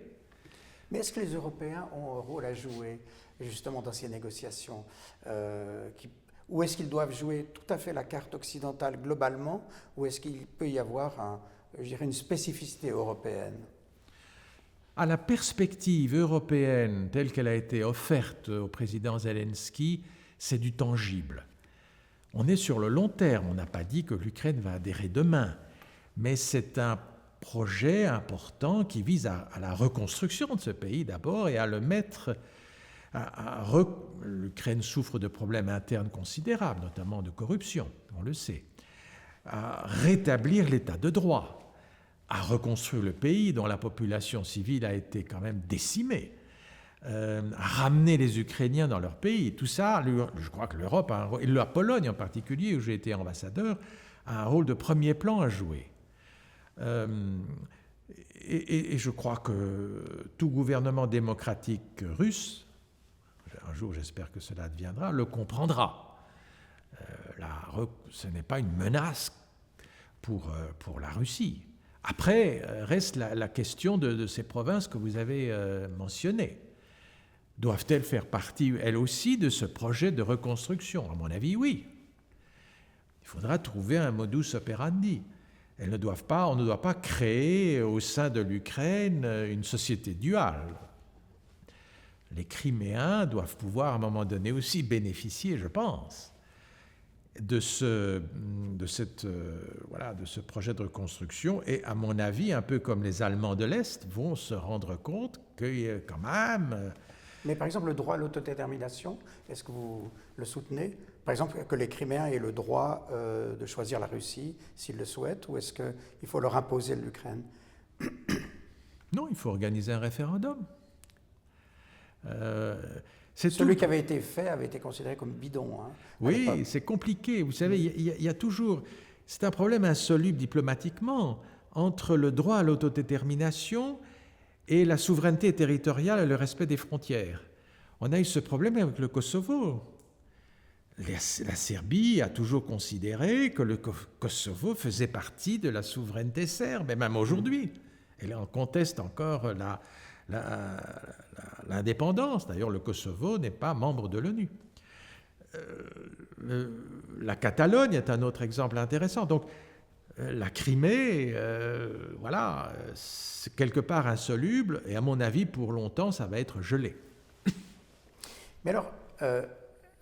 Mais est-ce que les Européens ont un rôle à jouer justement dans ces négociations ou est-ce qu'ils doivent jouer tout à fait la carte occidentale globalement, ou est-ce qu'il peut y avoir une spécificité européenne? À la perspective européenne telle qu'elle a été offerte au président Zelensky, c'est du tangible. On est sur le long terme, on n'a pas dit que l'Ukraine va adhérer demain, mais c'est un projet important qui vise à la reconstruction de ce pays d'abord et à le mettre... L'Ukraine souffre de problèmes internes considérables, notamment de corruption, on le sait, à rétablir l'état de droit, à reconstruire le pays dont la population civile a été quand même décimée, à ramener les Ukrainiens dans leur pays. Tout ça, je crois que l'Europe, et la Pologne en particulier, où j'ai été ambassadeur, a un rôle de premier plan à jouer. Et je crois que tout gouvernement démocratique russe, un jour j'espère que cela adviendra, le comprendra. Ce n'est pas une menace pour la Russie. Après, reste la question de ces provinces que vous avez mentionnées. doivent-elles faire partie, elles aussi, de ce projet de reconstruction? À mon avis, oui. Il faudra trouver un modus operandi. On ne doit pas créer au sein de l'Ukraine une société duale. Les Criméens doivent pouvoir à un moment donné aussi bénéficier, je pense, de ce projet de reconstruction et, à mon avis, un peu comme les Allemands de l'Est, vont se rendre compte que quand même... Mais par exemple, le droit à l'autodétermination, est-ce que vous le soutenez? Par exemple, que les Criméens aient le droit de choisir la Russie s'ils le souhaitent, ou est-ce qu'il faut leur imposer l'Ukraine? Non, il faut organiser un référendum. Celui qui avait été fait avait été considéré comme bidon. Hein, oui, c'est compliqué. Vous savez, il y a toujours... C'est un problème insoluble diplomatiquement entre le droit à l'autodétermination et la souveraineté territoriale et le respect des frontières. On a eu ce problème avec le Kosovo. La Serbie a toujours considéré que le Kosovo faisait partie de la souveraineté serbe, et même aujourd'hui. Elle en conteste encore l'indépendance. D'ailleurs, le Kosovo n'est pas membre de l'ONU. La Catalogne est un autre exemple intéressant. Donc, la Crimée, c'est quelque part insoluble, et à mon avis, pour longtemps, ça va être gelé. Mais alors,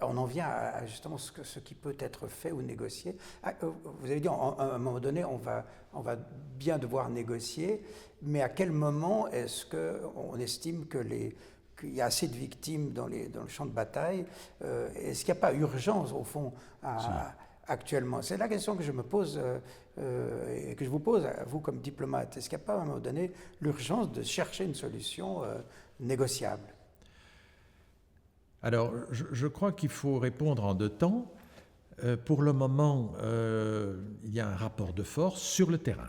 on en vient à justement ce qui peut être fait ou négocié. Vous avez dit, à un moment donné, on va bien devoir négocier, mais à quel moment est-ce qu'on estime qu'il y a assez de victimes dans le champ de bataille? Est-ce qu'il n'y a pas urgence, au fond, actuellement? C'est la question que je me pose et que je vous pose, à vous comme diplomate. Est-ce qu'il n'y a pas, à un moment donné, l'urgence de chercher une solution négociable? Alors, je crois qu'il faut répondre en deux temps. Pour le moment, il y a un rapport de force sur le terrain.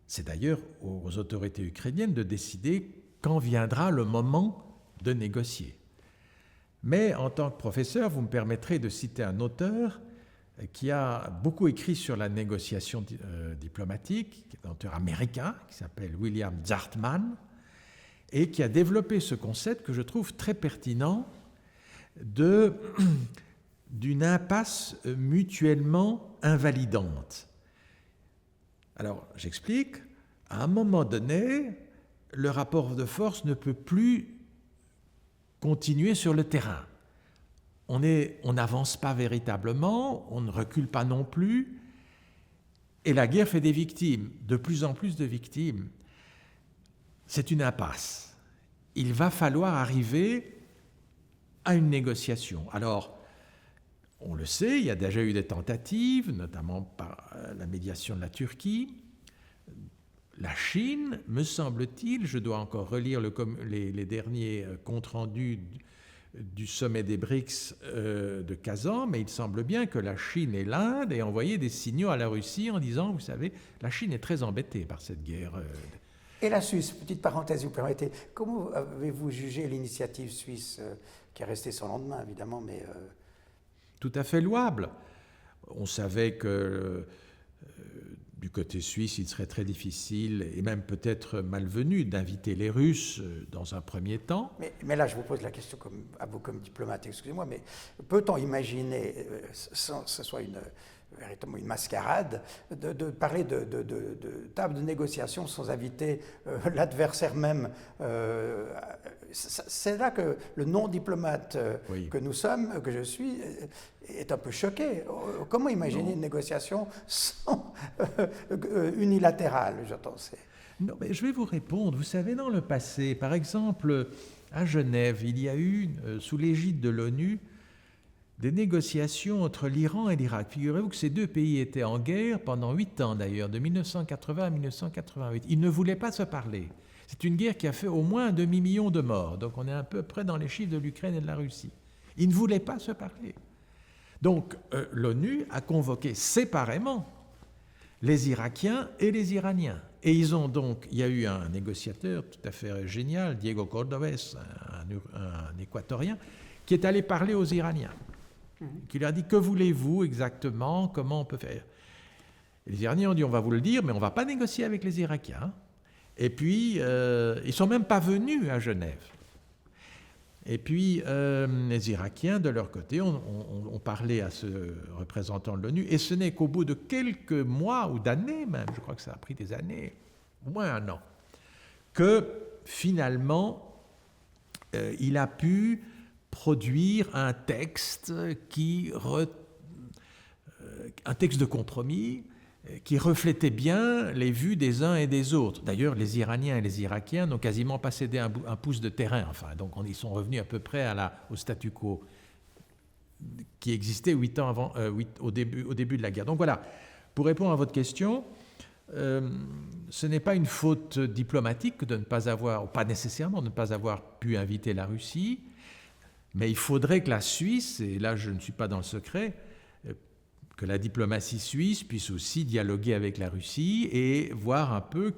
C'est d'ailleurs aux autorités ukrainiennes de décider quand viendra le moment de négocier. Mais en tant que professeur, vous me permettrez de citer un auteur qui a beaucoup écrit sur la négociation diplomatique, qui est un auteur américain, qui s'appelle William Zartman, et qui a développé ce concept que je trouve très pertinent d'une impasse mutuellement invalidante. Alors, j'explique. À un moment donné, le rapport de force ne peut plus continuer sur le terrain. On n'avance pas véritablement, on ne recule pas non plus, et la guerre fait des victimes, de plus en plus de victimes. C'est une impasse. Il va falloir arriver à une négociation. Alors, on le sait, il y a déjà eu des tentatives, notamment par la médiation de la Turquie. La Chine, me semble-t-il, je dois encore relire les derniers comptes rendus du sommet des BRICS de Kazan, mais il semble bien que la Chine et l'Inde aient envoyé des signaux à la Russie en disant, vous savez, la Chine est très embêtée par cette guerre. Et la Suisse, petite parenthèse, vous permettez, comment avez-vous jugé l'initiative suisse qui est restée sans lendemain, évidemment, mais... Tout à fait louable. On savait que du côté suisse, il serait très difficile et même peut-être malvenu d'inviter les Russes dans un premier temps. Mais là, je vous pose la question à vous comme diplomate, excusez-moi, mais peut-on imaginer, sans que ce soit véritablement une mascarade, de parler de table de négociation sans inviter l'adversaire même? C'est là que le non-diplomate que nous sommes, que je suis, est un peu choqué. Comment imaginer une négociation unilatérale, j'entends. Non, mais je vais vous répondre. Vous savez, dans le passé, par exemple, à Genève, il y a eu, sous l'égide de l'ONU, des négociations entre l'Iran et l'Irak. Figurez-vous que ces deux pays étaient en guerre pendant 8 ans d'ailleurs, de 1980 à 1988. Ils ne voulaient pas se parler. C'est une guerre qui a fait au moins 1 demi-million de morts. Donc on est à peu près dans les chiffres de l'Ukraine et de la Russie. Ils ne voulaient pas se parler. Donc l'ONU a convoqué séparément les Irakiens et les Iraniens. Et il y a eu un négociateur tout à fait génial, Diego Cordovez, un Équatorien, qui est allé parler aux Iraniens. Qui leur a dit, que voulez-vous exactement, comment on peut faire? Et les Iraniens ont dit, on va vous le dire, mais on ne va pas négocier avec les Irakiens. Et puis, ils ne sont même pas venus à Genève. Et puis, les Irakiens, de leur côté, ont parlé à ce représentant de l'ONU, et ce n'est qu'au bout de quelques mois ou d'années même, je crois que ça a pris des années, au moins un an, que finalement, il a pu produire un texte un texte de compromis qui reflétait bien les vues des uns et des autres. D'ailleurs, les Iraniens et les Irakiens n'ont quasiment pas cédé un pouce de terrain. Enfin, donc ils sont revenus à peu près au statu quo qui existait 8 ans avant, au début de la guerre. Donc voilà, pour répondre à votre question, ce n'est pas une faute diplomatique de ne pas avoir, ou pas nécessairement de ne pas avoir pu inviter la Russie, mais il faudrait que la Suisse, et là je ne suis pas dans le secret, que la diplomatie suisse puisse aussi dialoguer avec la Russie et voir un peu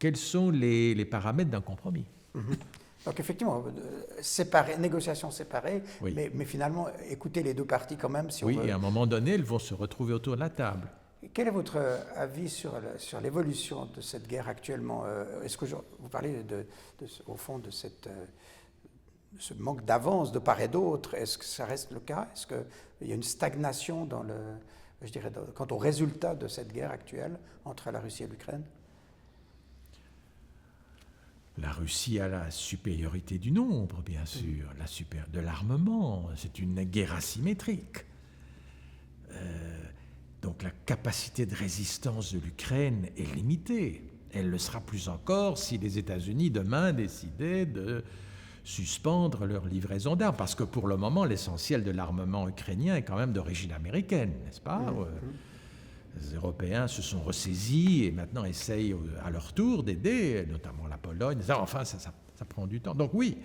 quels sont les paramètres d'un compromis. Donc effectivement, négociations séparées, oui. mais finalement, écouter les deux parties quand même. Si oui, on veut. Et à un moment donné, elles vont se retrouver autour de la table. Quel est votre avis sur l'évolution de cette guerre actuellement? Est-ce que vous parlez au fond de ce manque d'avance de part et d'autre? Est-ce que ça reste le cas? Est-ce qu'il y a une stagnation quant au résultat de cette guerre actuelle entre la Russie et l'Ukraine? La Russie a la supériorité du nombre, bien sûr, de l'armement. C'est une guerre asymétrique. Donc la capacité de résistance de l'Ukraine est limitée. Elle le sera plus encore si les États-Unis demain décidaient de suspendre leur livraison d'armes, parce que pour le moment, l'essentiel de l'armement ukrainien est quand même d'origine américaine, n'est-ce pas? Les Européens se sont ressaisis et maintenant essayent à leur tour d'aider, notamment la Pologne. Enfin, ça prend du temps. Donc oui,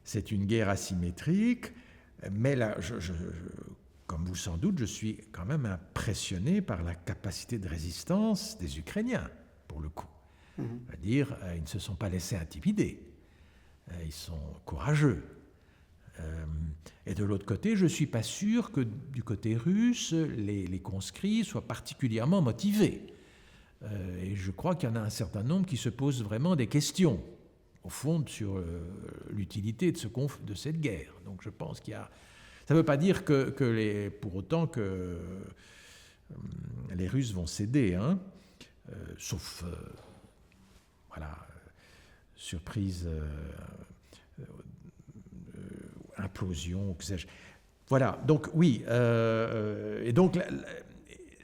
c'est une guerre asymétrique, mais là, comme vous sans doute, je suis quand même impressionné par la capacité de résistance des Ukrainiens, pour le coup. C'est-à-dire, ils ne se sont pas laissés intimider. Ils sont courageux. Et de l'autre côté, je ne suis pas sûr que du côté russe, les conscrits soient particulièrement motivés. Et je crois qu'il y en a un certain nombre qui se posent vraiment des questions, au fond, sur l'utilité de cette guerre. Donc je pense qu'il y a... Ça ne veut pas dire pour autant que les Russes vont céder, hein, sauf... surprise, implosion, que sais-je. Voilà, donc oui, et donc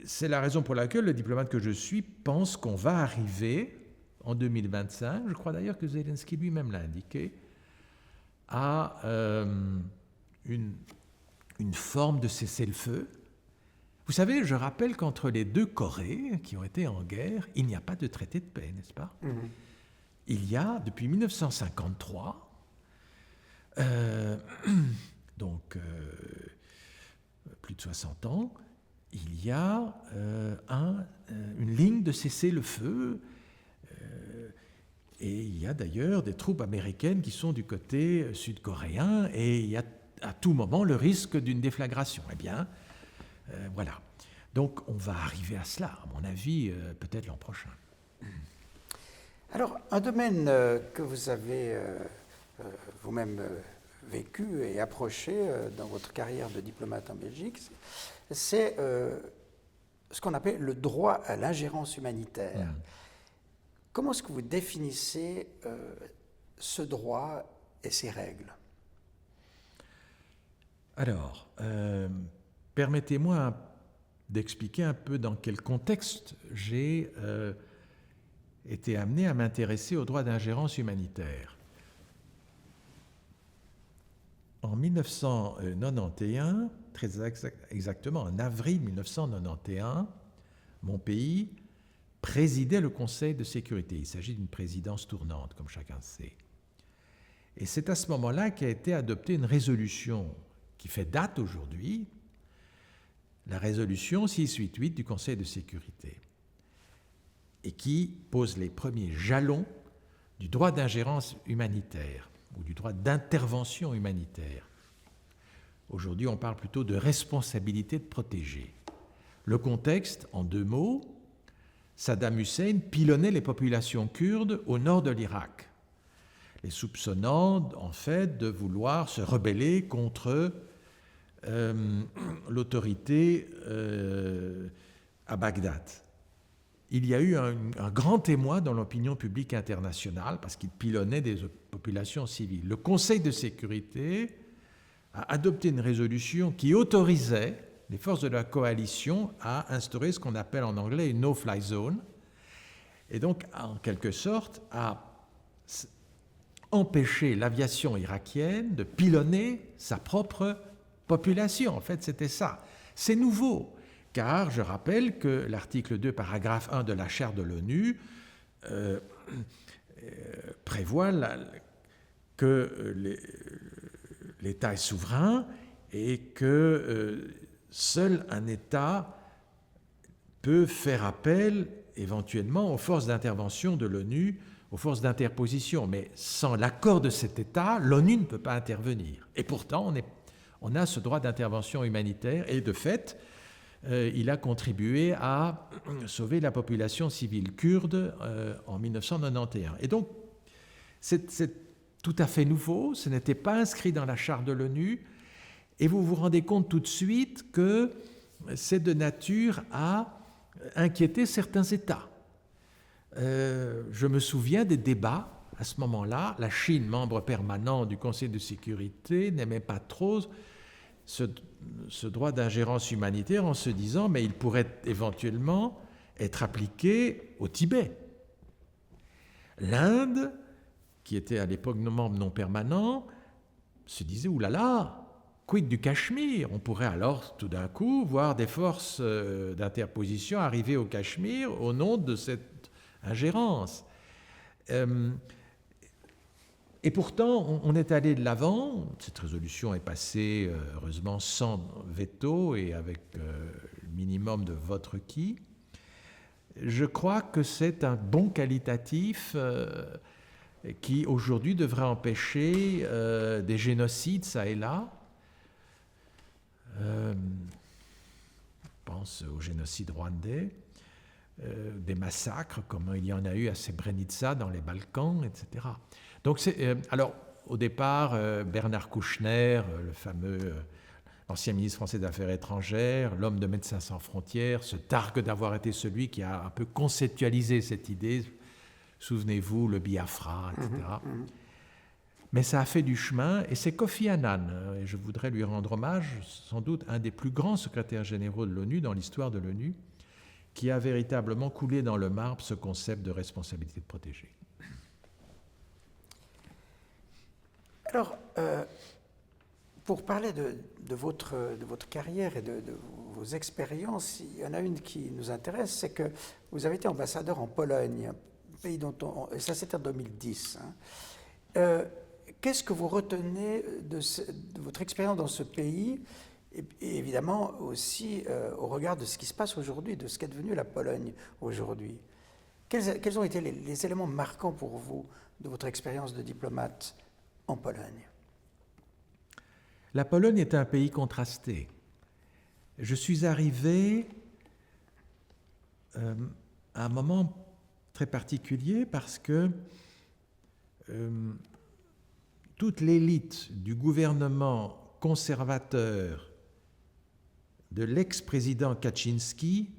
c'est la raison pour laquelle le diplomate que je suis pense qu'on va arriver en 2025, je crois d'ailleurs que Zelensky lui-même l'a indiqué, à une forme de cessez-le-feu. Vous savez, je rappelle qu'entre les deux Corées qui ont été en guerre, il n'y a pas de traité de paix, n'est-ce pas? Il y a, depuis 1953, donc plus de 60 ans, il y a une ligne de cessez-le-feu, et il y a d'ailleurs des troupes américaines qui sont du côté sud-coréen, et il y a à tout moment le risque d'une déflagration. Eh bien, voilà. Donc on va arriver à cela, à mon avis, peut-être l'an prochain. Alors, un domaine que vous avez vous-même vécu et approché dans votre carrière de diplomate en Belgique, c'est ce qu'on appelle le droit à l'ingérence humanitaire. Comment est-ce que vous définissez ce droit et ses règles? Alors, permettez-moi d'expliquer un peu dans quel contexte j'ai été amené à m'intéresser au droit d'ingérence humanitaire. En 1991, très exactement en avril 1991, mon pays présidait le Conseil de sécurité. Il s'agit d'une présidence tournante, comme chacun sait. Et c'est à ce moment-là qu'a été adoptée une résolution qui fait date aujourd'hui, la résolution 688 du Conseil de sécurité, et qui pose les premiers jalons du droit d'ingérence humanitaire ou du droit d'intervention humanitaire. Aujourd'hui, on parle plutôt de responsabilité de protéger. Le contexte, en 2 mots, Saddam Hussein pilonnait les populations kurdes au nord de l'Irak. les soupçonnant en fait de vouloir se rebeller contre l'autorité à Bagdad. Il y a eu un grand témoin dans l'opinion publique internationale parce qu'il pilonnait des populations civiles. Le Conseil de sécurité a adopté une résolution qui autorisait les forces de la coalition à instaurer ce qu'on appelle en anglais une no-fly zone, et donc en quelque sorte à empêcher l'aviation irakienne de pilonner sa propre population. En fait, c'était ça. C'est nouveau. Car je rappelle que l'article 2, paragraphe 1 de la Charte de l'ONU prévoit que l'État est souverain et que seul un État peut faire appel éventuellement aux forces d'intervention de l'ONU, aux forces d'interposition. Mais sans l'accord de cet État, l'ONU ne peut pas intervenir. Et pourtant, on a ce droit d'intervention humanitaire et de fait, il a contribué à sauver la population civile kurde en 1991. Et donc, c'est tout à fait nouveau, ce n'était pas inscrit dans la charte de l'ONU, et vous vous rendez compte tout de suite que c'est de nature à inquiéter certains États. Je me souviens des débats à ce moment-là. La Chine, membre permanent du Conseil de sécurité, n'aimait pas trop ce droit d'ingérence humanitaire en se disant mais il pourrait éventuellement être appliqué au Tibet. L'Inde, qui était à l'époque membre non permanent, se disait oulala, quid du Cachemire? On pourrait alors tout d'un coup voir des forces d'interposition arriver au Cachemire au nom de cette ingérence. Et pourtant, on est allé de l'avant. Cette résolution est passée, heureusement, sans veto et avec le minimum de votes requis. Je crois que c'est un bon qualitatif qui, aujourd'hui, devrait empêcher des génocides, ça et là. Je pense au génocide rwandais, des massacres, comme il y en a eu à Srebrenica, dans les Balkans, etc. Donc, alors, au départ, Bernard Kouchner, le fameux ancien ministre français des Affaires étrangères, l'homme de Médecins sans frontières, se targue d'avoir été celui qui a un peu conceptualisé cette idée. Souvenez-vous, le Biafra, etc. Mais ça a fait du chemin, et c'est Kofi Annan, et je voudrais lui rendre hommage, sans doute un des plus grands secrétaires généraux de l'ONU dans l'histoire de l'ONU, qui a véritablement coulé dans le marbre ce concept de responsabilité de protéger. Alors, pour parler de votre carrière et de vos expériences, il y en a une qui nous intéresse, c'est que vous avez été ambassadeur en Pologne, un pays dont et ça c'était en 2010. Qu'est-ce que vous retenez de votre expérience dans ce pays et évidemment aussi au regard de ce qui se passe aujourd'hui, de ce qu'est devenu la Pologne aujourd'hui? Quels ont été les éléments marquants pour vous de votre expérience de diplomate en Pologne? La Pologne est un pays contrasté. Je suis arrivé à un moment très particulier parce que toute l'élite du gouvernement conservateur de l'ex-président Kaczynski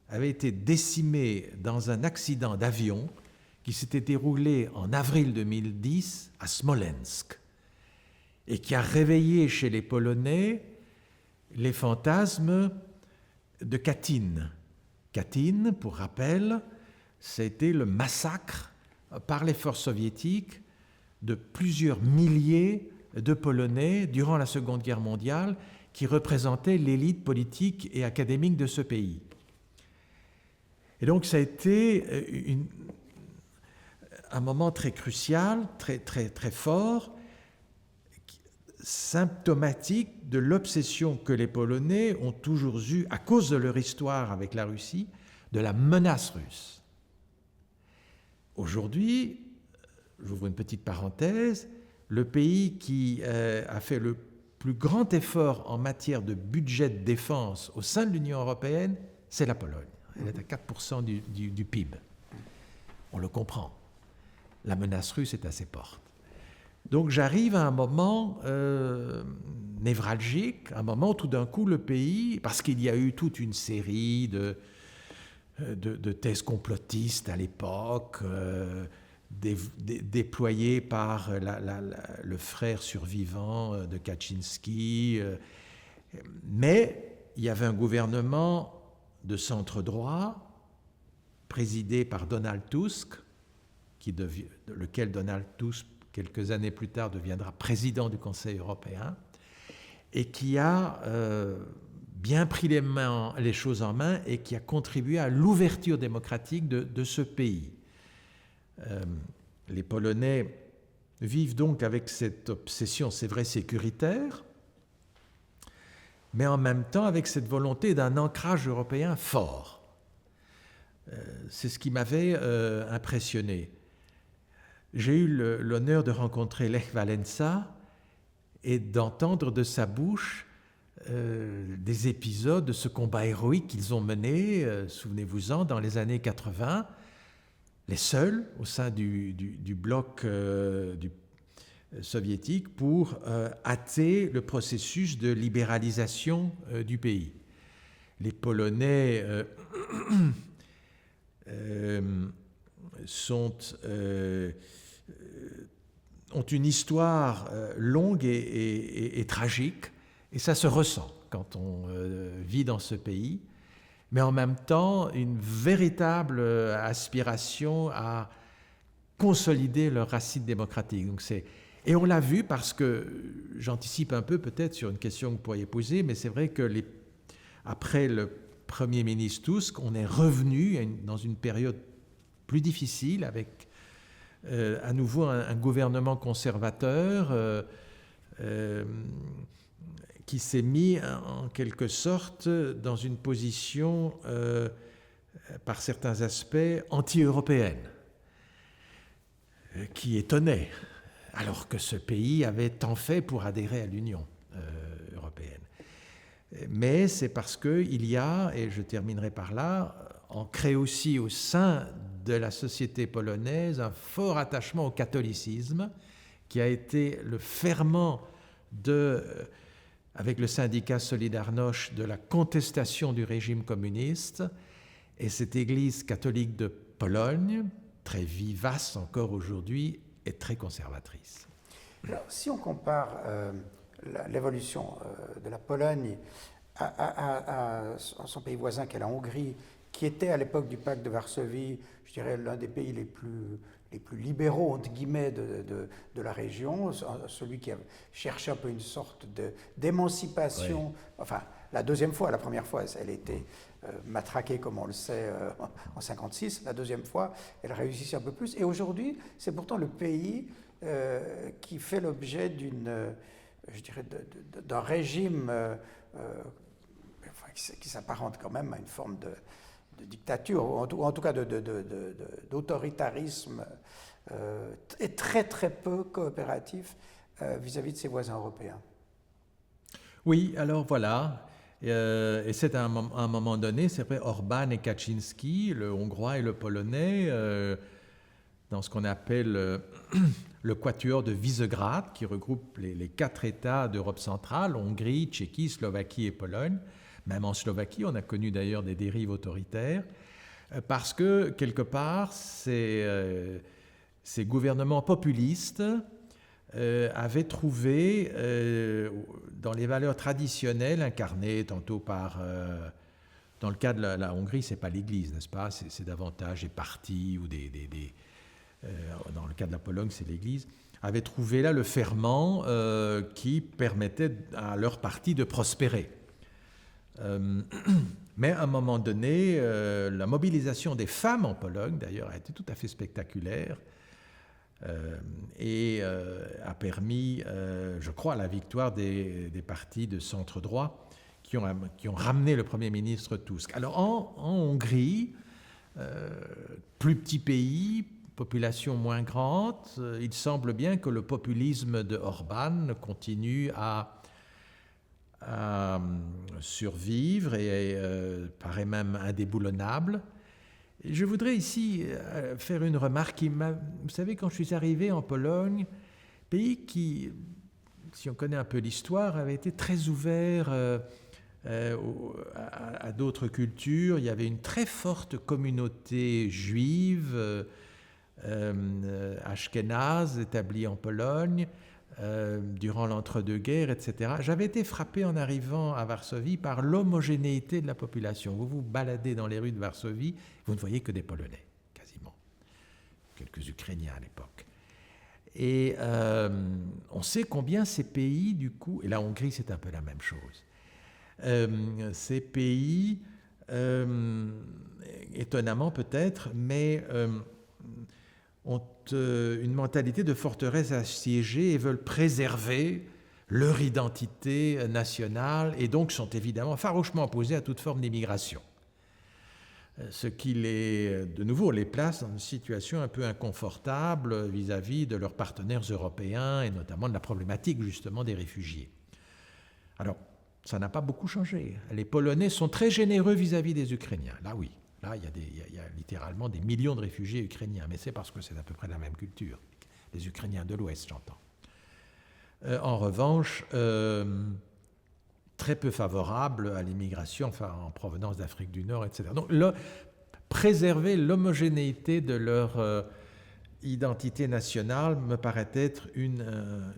avait été décimée dans un accident d'avion qui s'était déroulé en avril 2010 à Smolensk et qui a réveillé chez les Polonais les fantasmes de Katyn. Katyn, pour rappel, c'était le massacre par les forces soviétiques de plusieurs milliers de Polonais durant la Seconde Guerre mondiale qui représentaient l'élite politique et académique de ce pays. Et donc ça a été un moment très crucial, très fort, symptomatique de l'obsession que les Polonais ont toujours eue, à cause de leur histoire avec la Russie, de la menace russe. Aujourd'hui, j'ouvre une petite parenthèse, le pays qui a fait le plus grand effort en matière de budget de défense au sein de l'Union européenne, c'est la Pologne. Elle est à 4% du PIB. On le comprend. La menace russe est à ses portes. Donc j'arrive à un moment névralgique, un moment où tout d'un coup le pays, parce qu'il y a eu toute une série de thèses complotistes à l'époque, déployées par le frère survivant de Kaczynski, mais il y avait un gouvernement de centre-droit présidé par Donald Tusk, lequel Donald Tusk, quelques années plus tard, deviendra président du Conseil européen, et qui a bien pris les choses en main et qui a contribué à l'ouverture démocratique de ce pays. Les Polonais vivent donc avec cette obsession, c'est vrai, sécuritaire, mais en même temps avec cette volonté d'un ancrage européen fort. C'est ce qui m'avait impressionné. J'ai eu l'honneur de rencontrer Lech Wałęsa et d'entendre de sa bouche des épisodes de ce combat héroïque qu'ils ont mené, souvenez-vous-en, dans les années 80, les seuls au sein du bloc soviétique pour hâter le processus de libéralisation du pays. Les Polonais ont une histoire longue et tragique, et ça se ressent quand on vit dans ce pays, mais en même temps une véritable aspiration à consolider leurs racines démocratiques. Et on l'a vu parce que, j'anticipe un peu peut-être sur une question que vous pourriez poser, mais c'est vrai que après le Premier ministre Tusk, on est revenu dans une période plus difficile avec à nouveau un gouvernement conservateur qui s'est mis en quelque sorte dans une position, par certains aspects, anti-européenne, qui étonnait, alors que ce pays avait tant fait pour adhérer à l'Union européenne. Mais c'est parce qu'il y a, et je terminerai par là, ancré aussi au sein de la société polonaise un fort attachement au catholicisme qui a été le ferment avec le syndicat Solidarność de la contestation du régime communiste, et cette Église catholique de Pologne, très vivace encore aujourd'hui, est très conservatrice. Alors, si on compare l'évolution de la Pologne à son pays voisin qu'est la Hongrie, qui était à l'époque du pacte de Varsovie, je dirais, l'un des pays les plus libéraux, entre guillemets, de la région, celui qui a cherché un peu une sorte d'émancipation. Oui. Enfin, la deuxième fois, la première fois, elle était matraquée, comme on le sait, en 1956. La deuxième fois, elle réussit un peu plus. Et aujourd'hui, c'est pourtant le pays qui fait l'objet d'un régime qui s'apparente quand même à une forme de dictature, ou en tout cas d'autoritarisme, est très très peu coopératif vis-à-vis de ses voisins européens. Oui, alors voilà, et c'est à un moment donné, c'est vrai, Orbán et Kaczynski, le hongrois et le polonais, dans ce qu'on appelle le quatuor de Visegrad, qui regroupe les 4 États d'Europe centrale, Hongrie, Tchéquie, Slovaquie et Pologne. Même en Slovaquie, on a connu d'ailleurs des dérives autoritaires, parce que, quelque part, ces gouvernements populistes avaient trouvé, dans les valeurs traditionnelles, incarnées tantôt par... dans le cas de la Hongrie, ce n'est pas l'Église, n'est-ce pas? C'est davantage des partis ou dans le cas de la Pologne, c'est l'Église, avaient trouvé là le ferment qui permettait à leur parti de prospérer. Mais à un moment donné, la mobilisation des femmes en Pologne, d'ailleurs, a été tout à fait spectaculaire et a permis, je crois, la victoire des partis de centre-droit qui ont ramené le Premier ministre Tusk. Alors en Hongrie, plus petit pays, population moins grande, il semble bien que le populisme de Orbán continue à survivre et paraît même indéboulonnable. Je voudrais ici faire une remarque vous savez, quand je suis arrivé en Pologne, pays qui, si on connaît un peu l'histoire, avait été très ouvert à d'autres cultures. Il y avait une très forte communauté juive, ashkénaze, établie en Pologne, durant l'entre-deux-guerres, etc. J'avais été frappé en arrivant à Varsovie par l'homogénéité de la population. Vous vous baladez dans les rues de Varsovie, vous ne voyez que des Polonais, quasiment. Quelques Ukrainiens à l'époque. Et on sait combien ces pays, du coup, et la Hongrie, c'est un peu la même chose. Ces pays, étonnamment peut-être, mais ont une mentalité de forteresse assiégée et veulent préserver leur identité nationale et donc sont évidemment farouchement opposés à toute forme d'immigration. Ce qui, de nouveau, les place dans une situation un peu inconfortable vis-à-vis de leurs partenaires européens et notamment de la problématique justement des réfugiés. Alors, ça n'a pas beaucoup changé. Les Polonais sont très généreux vis-à-vis des Ukrainiens. Là, oui. Là, il y a littéralement des millions de réfugiés ukrainiens, mais c'est parce que c'est à peu près la même culture. Les Ukrainiens de l'Ouest, j'entends. En revanche, très peu favorable à l'immigration, enfin, en provenance d'Afrique du Nord, etc. Donc, préserver l'homogénéité de leur identité nationale me paraît être une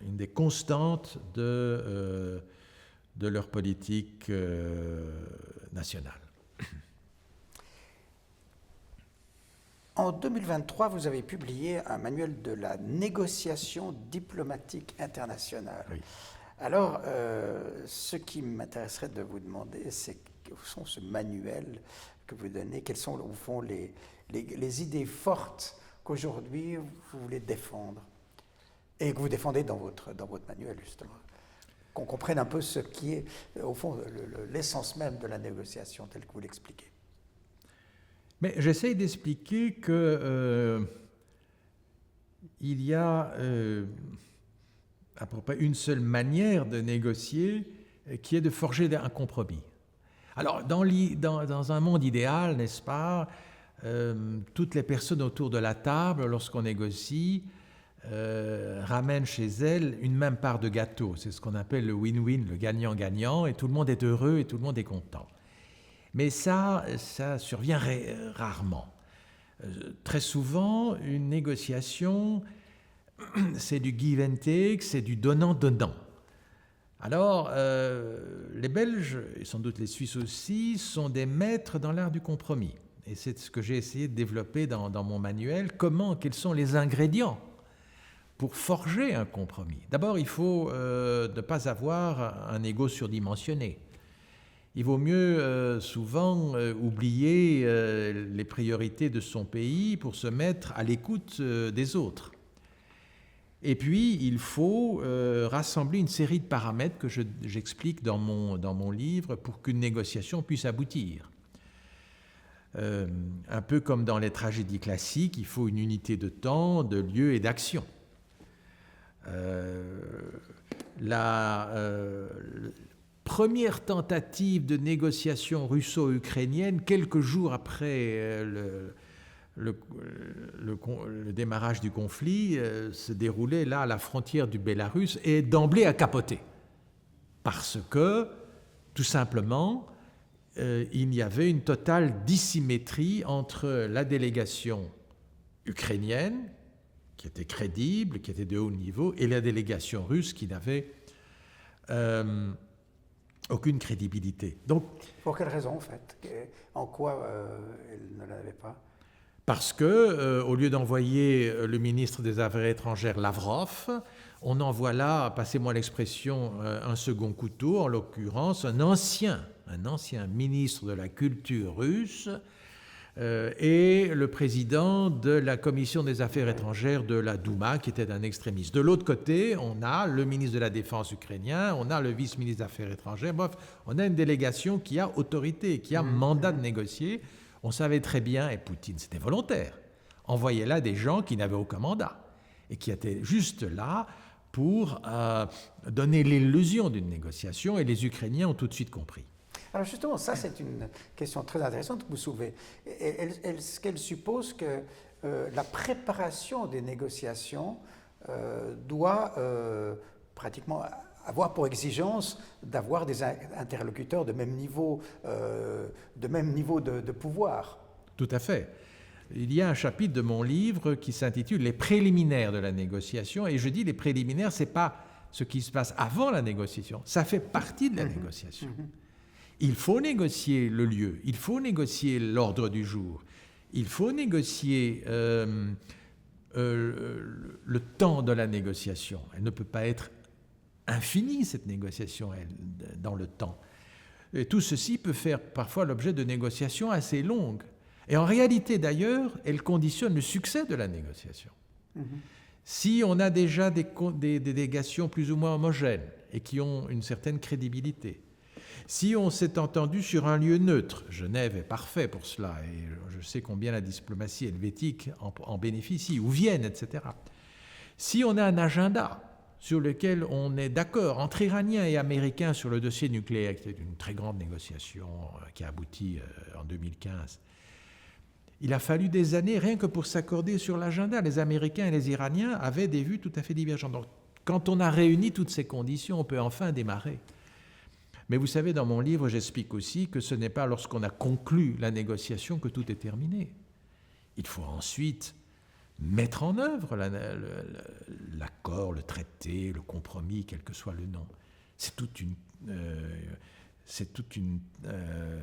des constantes de leur politique nationale. En 2023, vous avez publié un manuel de la négociation diplomatique internationale. Oui. Alors, ce qui m'intéresserait de vous demander, c'est quels sont ce manuel que vous donnez, quelles sont au fond les idées fortes qu'aujourd'hui vous voulez défendre et que vous défendez dans votre manuel, justement. Qu'on comprenne un peu ce qui est, au fond, l'essence même de la négociation, telle que vous l'expliquez. Mais j'essaye d'expliquer que il y a à peu près une seule manière de négocier qui est de forger un compromis. Alors, dans un monde idéal, n'est-ce pas, toutes les personnes autour de la table, lorsqu'on négocie, ramènent chez elles une même part de gâteau. C'est ce qu'on appelle le win-win, le gagnant-gagnant, et tout le monde est heureux et tout le monde est content. Mais ça survient rarement. Très souvent, une négociation, c'est du give and take, c'est du donnant-donnant. Alors, les Belges, et sans doute les Suisses aussi, sont des maîtres dans l'art du compromis. Et c'est ce que j'ai essayé de développer dans mon manuel. Quels sont les ingrédients pour forger un compromis? D'abord, il faut ne pas avoir un ego surdimensionné. Il vaut mieux souvent oublier les priorités de son pays pour se mettre à l'écoute des autres. Et puis, il faut rassembler une série de paramètres que j'explique dans mon livre pour qu'une négociation puisse aboutir. Un peu comme dans les tragédies classiques, il faut une unité de temps, de lieu et d'action. Première tentative de négociation russo-ukrainienne, quelques jours après le démarrage du conflit, se déroulait là à la frontière du Bélarus et d'emblée a capoté. Parce que, tout simplement, il y avait une totale dissymétrie entre la délégation ukrainienne, qui était crédible, qui était de haut niveau, et la délégation russe qui n'avait aucune crédibilité. Donc, pour quelle raison, en fait? En quoi elle ne l'avait pas? Parce que, au lieu d'envoyer le ministre des Affaires étrangères Lavrov, on envoie là, passez-moi l'expression, un second couteau, en l'occurrence un ancien ministre de la culture russe et le président de la commission des Affaires étrangères de la Douma, qui était un extrémiste. De l'autre côté, on a le ministre de la Défense ukrainien, on a le vice-ministre des Affaires étrangères, bref, on a une délégation qui a autorité, qui a mandat de négocier. On savait très bien, et Poutine, c'était volontaire, envoyait là des gens qui n'avaient aucun mandat et qui étaient juste là pour donner l'illusion d'une négociation, et les Ukrainiens ont tout de suite compris. Alors justement, ça c'est une question très intéressante que vous soulevez. Est-ce qu'elle suppose que la préparation des négociations doit pratiquement avoir pour exigence d'avoir des interlocuteurs de même niveau de pouvoir. Tout à fait. Il y a un chapitre de mon livre qui s'intitule « Les préliminaires de la négociation » et je dis les préliminaires, ce n'est pas ce qui se passe avant la négociation, ça fait partie de la négociation. Il faut négocier le lieu, il faut négocier l'ordre du jour, il faut négocier le temps de la négociation. Elle ne peut pas être infinie, cette négociation, dans le temps. Et tout ceci peut faire parfois l'objet de négociations assez longues. Et en réalité, d'ailleurs, elle conditionne le succès de la négociation. Si on a déjà des délégations plus ou moins homogènes et qui ont une certaine crédibilité, si on s'est entendu sur un lieu neutre, Genève est parfait pour cela, et je sais combien la diplomatie helvétique en bénéficie, ou Vienne, etc. Si on a un agenda sur lequel on est d'accord entre Iraniens et Américains sur le dossier nucléaire, qui est une très grande négociation qui a abouti en 2015, il a fallu des années rien que pour s'accorder sur l'agenda. Les Américains et les Iraniens avaient des vues tout à fait divergentes. Donc, quand on a réuni toutes ces conditions, on peut enfin démarrer. Mais vous savez, dans mon livre, j'explique aussi que ce n'est pas lorsqu'on a conclu la négociation que tout est terminé. Il faut ensuite mettre en œuvre l'accord, le traité, le compromis, quel que soit le nom. C'est toute une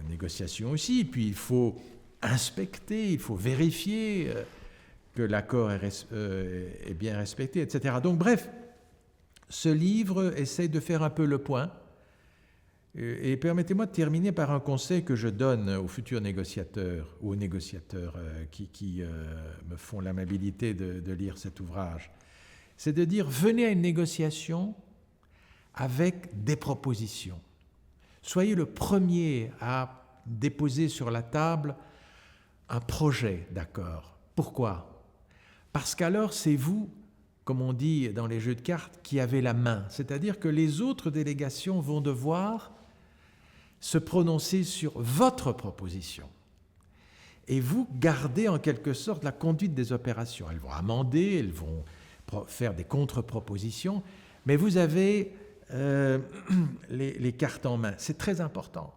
négociation aussi. Puis il faut inspecter, il faut vérifier que l'accord est bien respecté, etc. Donc bref, ce livre essaye de faire un peu le point. Et permettez-moi de terminer par un conseil que je donne aux futurs négociateurs ou aux négociateurs qui me font l'amabilité de lire cet ouvrage. C'est de dire, venez à une négociation avec des propositions. Soyez le premier à déposer sur la table un projet d'accord. Pourquoi ? Parce qu'alors c'est vous, comme on dit dans les jeux de cartes, qui avez la main. C'est-à-dire que les autres délégations vont devoir se prononcer sur votre proposition. Et vous gardez en quelque sorte la conduite des opérations. Elles vont amender, elles vont faire des contre-propositions, mais vous avez les cartes en main. C'est très important.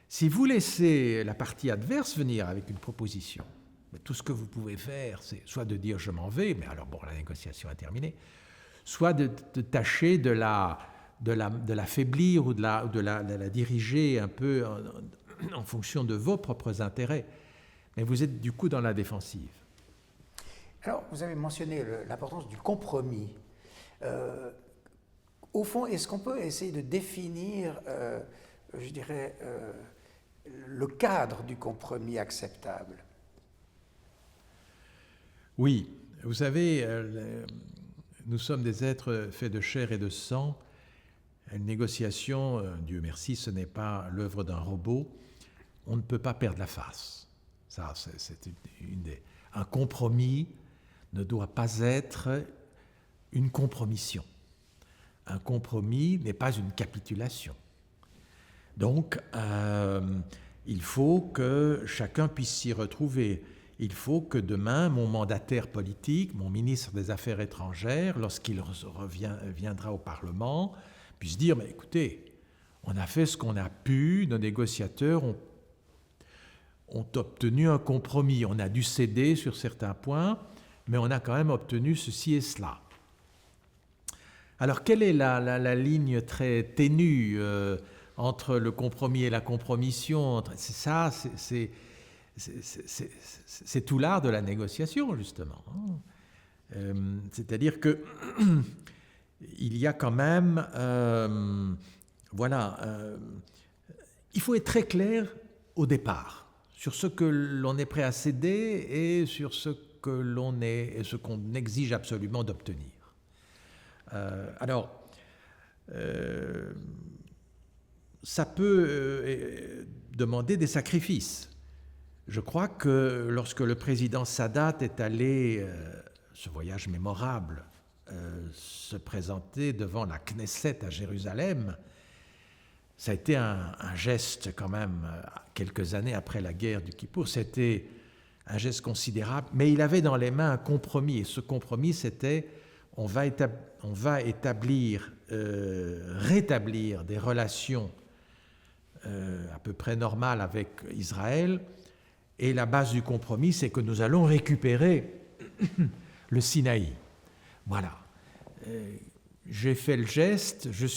Si vous laissez la partie adverse venir avec une proposition, tout ce que vous pouvez faire, c'est soit de dire « je m'en vais », mais alors bon, la négociation est terminée, soit de tâcher de l'affaiblir ou de la diriger un peu en fonction de vos propres intérêts. Mais vous êtes du coup dans la défensive. Alors, vous avez mentionné l'importance du compromis. Au fond, est-ce qu'on peut essayer de définir, je dirais, le cadre du compromis acceptable ? Oui, vous savez, nous sommes des êtres faits de chair et de sang. Une négociation, Dieu merci, ce n'est pas l'œuvre d'un robot. On ne peut pas perdre la face. Ça, c'est un compromis ne doit pas être une compromission. Un compromis n'est pas une capitulation. Donc, il faut que chacun puisse s'y retrouver. Il faut que demain, mon mandataire politique, mon ministre des Affaires étrangères, lorsqu'il reviendra au Parlement, puisse dire, mais écoutez, on a fait ce qu'on a pu, nos négociateurs ont obtenu un compromis, on a dû céder sur certains points, mais on a quand même obtenu ceci et cela. Alors, quelle est la ligne très ténue entre le compromis et la compromission ? C'est ça, c'est tout l'art de la négociation, justement. C'est-à-dire que il y a quand même, il faut être très clair au départ sur ce que l'on est prêt à céder et sur ce qu'on exige absolument d'obtenir. Ça peut demander des sacrifices. Je crois que lorsque le président Sadat est allé, ce voyage mémorable, se présenter devant la Knesset à Jérusalem, ça a été un geste quand même, quelques années après la guerre du Kippour, c'était un geste considérable, mais il avait dans les mains un compromis, et ce compromis c'était on va rétablir des relations à peu près normales avec Israël, et la base du compromis, c'est que nous allons récupérer le Sinaï. Voilà. J'ai fait le geste, j'ai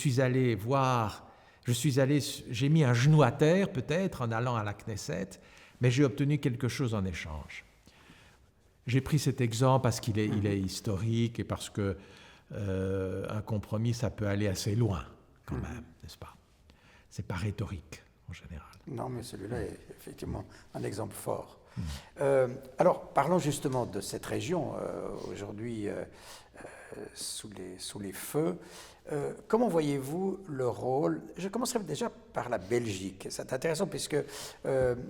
mis un genou à terre peut-être en allant à la Knesset, mais j'ai obtenu quelque chose en échange. J'ai pris cet exemple parce qu'il est historique et parce que un compromis, ça peut aller assez loin quand même, n'est-ce pas? C'est pas rhétorique en général. Non, mais celui-là est effectivement un exemple fort. Alors, parlons justement de cette région aujourd'hui sous les feux. Comment voyez-vous le rôle? Je commencerai déjà par la Belgique. C'est intéressant puisque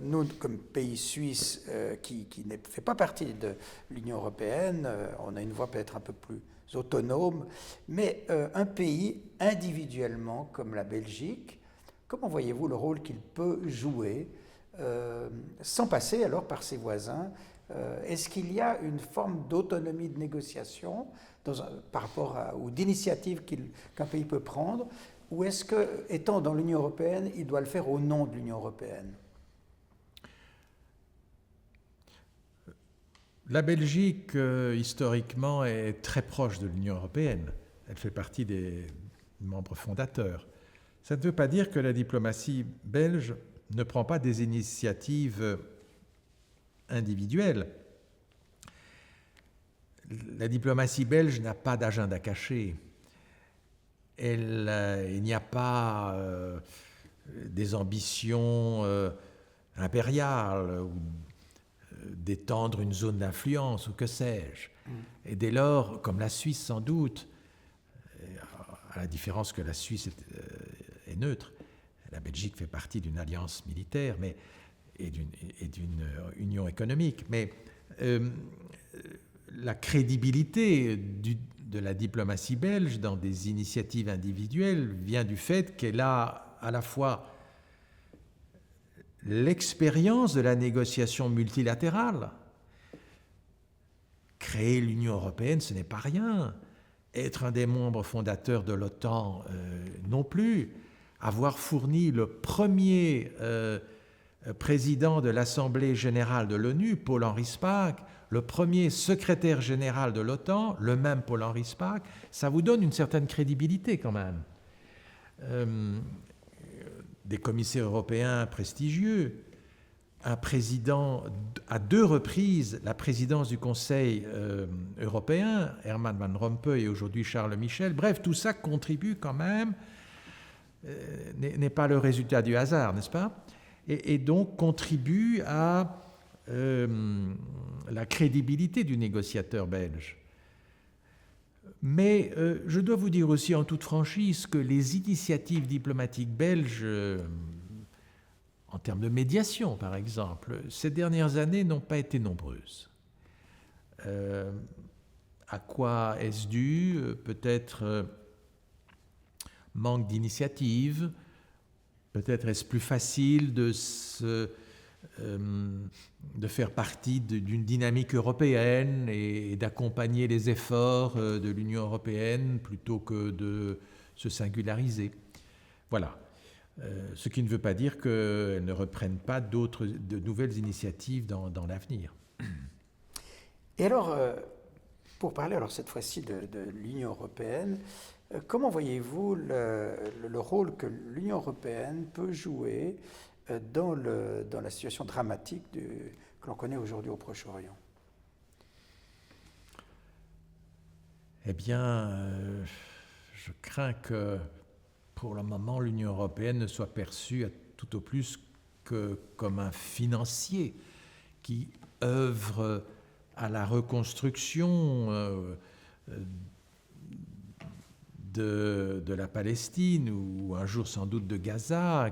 nous, comme pays suisse qui ne fait pas partie de l'Union européenne, on a une voix peut-être un peu plus autonome, mais un pays individuellement comme la Belgique, comment voyez-vous le rôle qu'il peut jouer sans passer alors par ses voisins? Est-ce qu'il y a une forme d'autonomie de négociation par rapport ou d'initiative qu'un pays peut prendre, ou est-ce que, étant dans l'Union européenne, il doit le faire au nom de l'Union européenne? La Belgique, historiquement, est très proche de l'Union européenne. Elle fait partie des membres fondateurs. Ça ne veut pas dire que la diplomatie belge ne prend pas des initiatives individuelles. La diplomatie belge n'a pas d'agenda caché. Il n'y a pas des ambitions impériales ou d'étendre une zone d'influence ou que sais-je. Et dès lors, comme la Suisse sans doute, à la différence que la Suisse est neutre, la Belgique fait partie d'une alliance militaire et d'une union économique, mais la crédibilité de la diplomatie belge dans des initiatives individuelles vient du fait qu'elle a à la fois l'expérience de la négociation multilatérale. Créer l'Union européenne, ce n'est pas rien. Être un des membres fondateurs de l'OTAN, non plus. Avoir fourni le premier président de l'Assemblée générale de l'ONU, Paul-Henri Spaak, le premier secrétaire général de l'OTAN, le même Paul-Henri Spaak, ça vous donne une certaine crédibilité quand même. Des commissaires européens prestigieux, un président à 2 reprises la présidence du Conseil européen, Herman Van Rompuy et aujourd'hui Charles Michel, bref, tout ça contribue quand même, n'est pas le résultat du hasard, n'est-ce pas? Et donc contribue à la crédibilité du négociateur belge. Mais je dois vous dire aussi en toute franchise que les initiatives diplomatiques belges, en termes de médiation par exemple, ces dernières années n'ont pas été nombreuses. À quoi est-ce dû? Peut-être manque d'initiative, peut-être est-ce plus facile de faire partie d'une dynamique européenne et d'accompagner les efforts de l'Union européenne plutôt que de se singulariser. Voilà. Ce qui ne veut pas dire qu'elles ne reprennent pas de nouvelles initiatives dans l'avenir. Et alors, pour parler alors cette fois-ci de l'Union européenne, comment voyez-vous le rôle que l'Union européenne peut jouer dans la situation dramatique que l'on connaît aujourd'hui au Proche-Orient? Eh bien, je crains que pour le moment l'Union européenne ne soit perçue tout au plus que comme un financier qui œuvre à la reconstruction de la Palestine ou un jour sans doute de Gaza,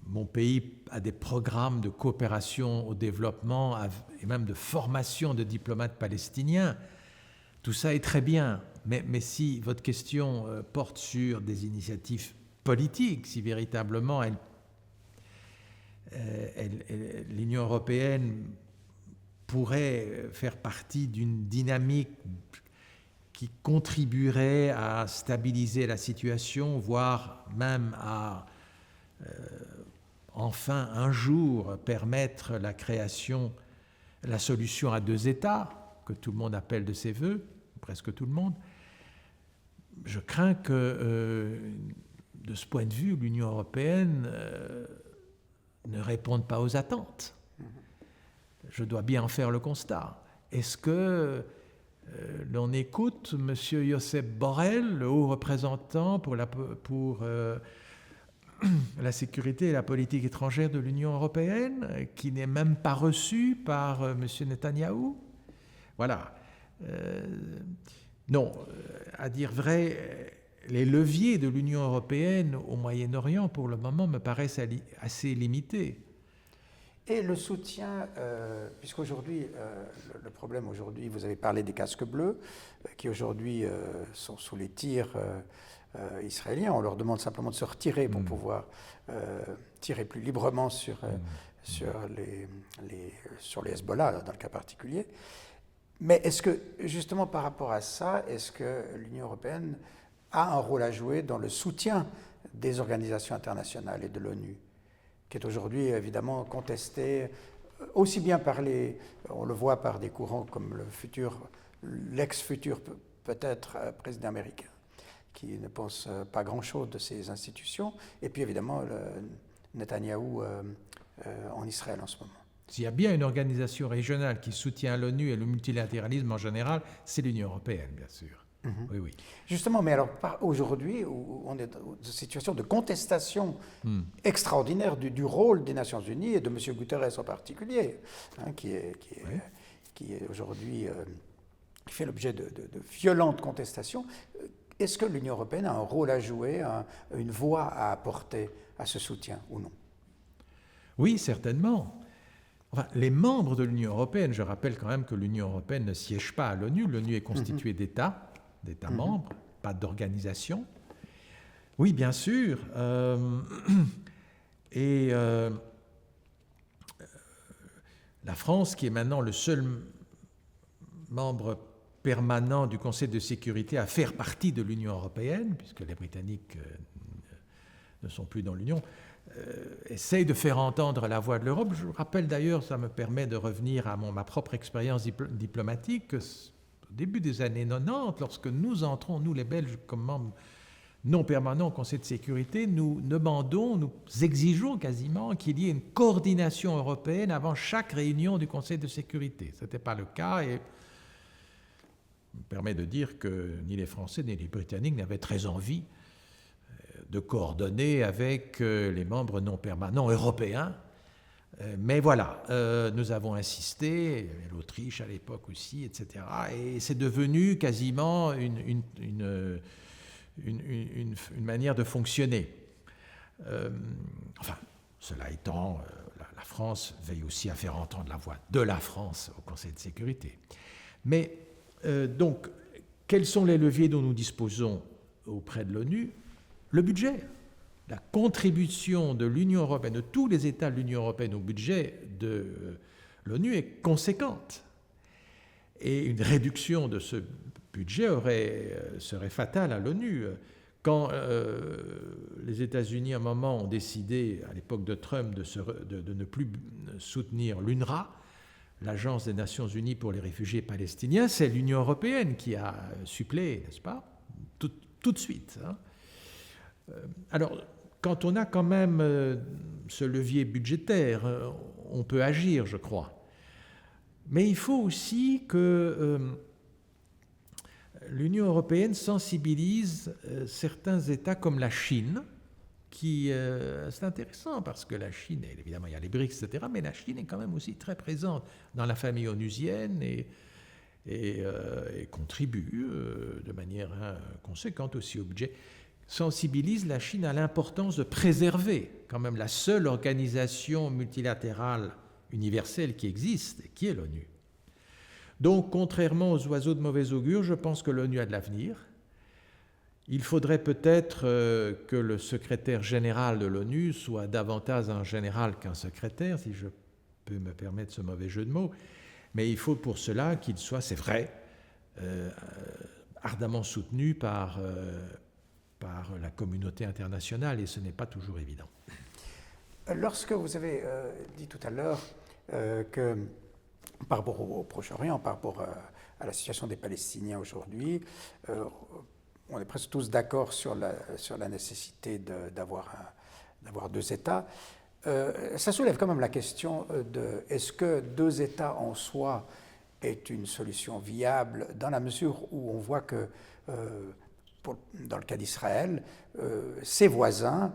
mon pays a des programmes de coopération au développement et même de formation de diplomates palestiniens. Tout ça est très bien, mais si votre question porte sur des initiatives politiques, si véritablement l'Union européenne pourrait faire partie d'une dynamique qui contribuerait à stabiliser la situation, voire même à enfin un jour permettre la création, la solution à 2 États, que tout le monde appelle de ses voeux, presque tout le monde. Je crains que, de ce point de vue, l'Union européenne ne réponde pas aux attentes. Je dois bien en faire le constat. Est-ce que l'on écoute M. Josep Borrell, le haut représentant pour la sécurité et la politique étrangère de l'Union européenne, qui n'est même pas reçu par M. Netanyahou? Voilà. Non, à dire vrai, les leviers de l'Union européenne au Moyen-Orient, pour le moment, me paraissent assez limités. Et le soutien, puisqu'aujourd'hui, le problème aujourd'hui, vous avez parlé des casques bleus, qui aujourd'hui sont sous les tirs israéliens. On leur demande simplement de se retirer pour pouvoir tirer plus librement sur les Hezbollah, dans le cas particulier. Mais est-ce que, justement par rapport à ça, est-ce que l'Union européenne a un rôle à jouer dans le soutien des organisations internationales et de l'ONU, qui est aujourd'hui évidemment contestée aussi bien par on le voit par des courants comme l'ex-futur peut-être président américain, qui ne pense pas grand-chose de ces institutions, et puis évidemment Netanyahou en Israël en ce moment. S'il y a bien une organisation régionale qui soutient l'ONU et le multilatéralisme en général, c'est l'Union européenne, bien sûr. Oui, oui. Justement, mais alors aujourd'hui, où on est dans une situation de contestation extraordinaire du rôle des Nations Unies et de M. Guterres en particulier, qui est aujourd'hui qui fait l'objet de violentes contestations. Est-ce que l'Union européenne a un rôle à jouer, une voix à apporter à ce soutien ou non? Oui, certainement. Enfin, les membres de l'Union européenne, je rappelle quand même que l'Union européenne ne siège pas à l'ONU. L'ONU est constituée d'États membres, pas d'organisation. Oui, bien sûr. Et la France, qui est maintenant le seul membre permanent du Conseil de sécurité à faire partie de l'Union européenne, puisque les Britanniques ne sont plus dans l'Union, essaye de faire entendre la voix de l'Europe. Je rappelle d'ailleurs, ça me permet de revenir à ma propre expérience diplomatique, que au début des années 90, lorsque nous entrons, nous les Belges, comme membres non permanents au Conseil de sécurité, nous exigeons quasiment qu'il y ait une coordination européenne avant chaque réunion du Conseil de sécurité. Ce n'était pas le cas, et me permet de dire que ni les Français ni les Britanniques n'avaient très envie de coordonner avec les membres non permanents européens. Mais voilà, nous avons insisté, l'Autriche à l'époque aussi, etc. Et c'est devenu quasiment une manière de fonctionner. Enfin, cela étant, la France veille aussi à faire entendre la voix de la France au Conseil de sécurité. Mais donc, quels sont les leviers dont nous disposons auprès de l'ONU? Le budget. La contribution de l'Union européenne, de tous les États de l'Union européenne au budget de l'ONU est conséquente. Et une réduction de ce budget serait fatale à l'ONU. Quand les États-Unis, à un moment, ont décidé, à l'époque de Trump, de ne plus soutenir l'UNRWA, l'Agence des Nations Unies pour les réfugiés palestiniens, c'est l'Union européenne qui a suppléé, n'est-ce pas? Tout de suite. Alors, quand on a quand même ce levier budgétaire, on peut agir, je crois. Mais il faut aussi que l'Union européenne sensibilise certains États comme la Chine, qui, c'est intéressant parce que la Chine, évidemment il y a les BRICS, etc., mais la Chine est quand même aussi très présente dans la famille onusienne et contribue de manière conséquente aussi au budget. Sensibilise la Chine à l'importance de préserver quand même la seule organisation multilatérale universelle qui existe, et qui est l'ONU. Donc, contrairement aux oiseaux de mauvais augure, je pense que l'ONU a de l'avenir. Il faudrait peut-être que le secrétaire général de l'ONU soit davantage un général qu'un secrétaire, si je peux me permettre ce mauvais jeu de mots. Mais il faut pour cela qu'il soit, c'est vrai, ardemment soutenu par la communauté internationale, et ce n'est pas toujours évident. Lorsque vous avez dit tout à l'heure que par rapport au Proche-Orient, par rapport à la situation des Palestiniens aujourd'hui, on est presque tous d'accord sur la nécessité d'avoir deux États. Ça soulève quand même la question de est-ce que deux États en soi est une solution viable, dans la mesure où on voit que dans le cas d'Israël, ses voisins,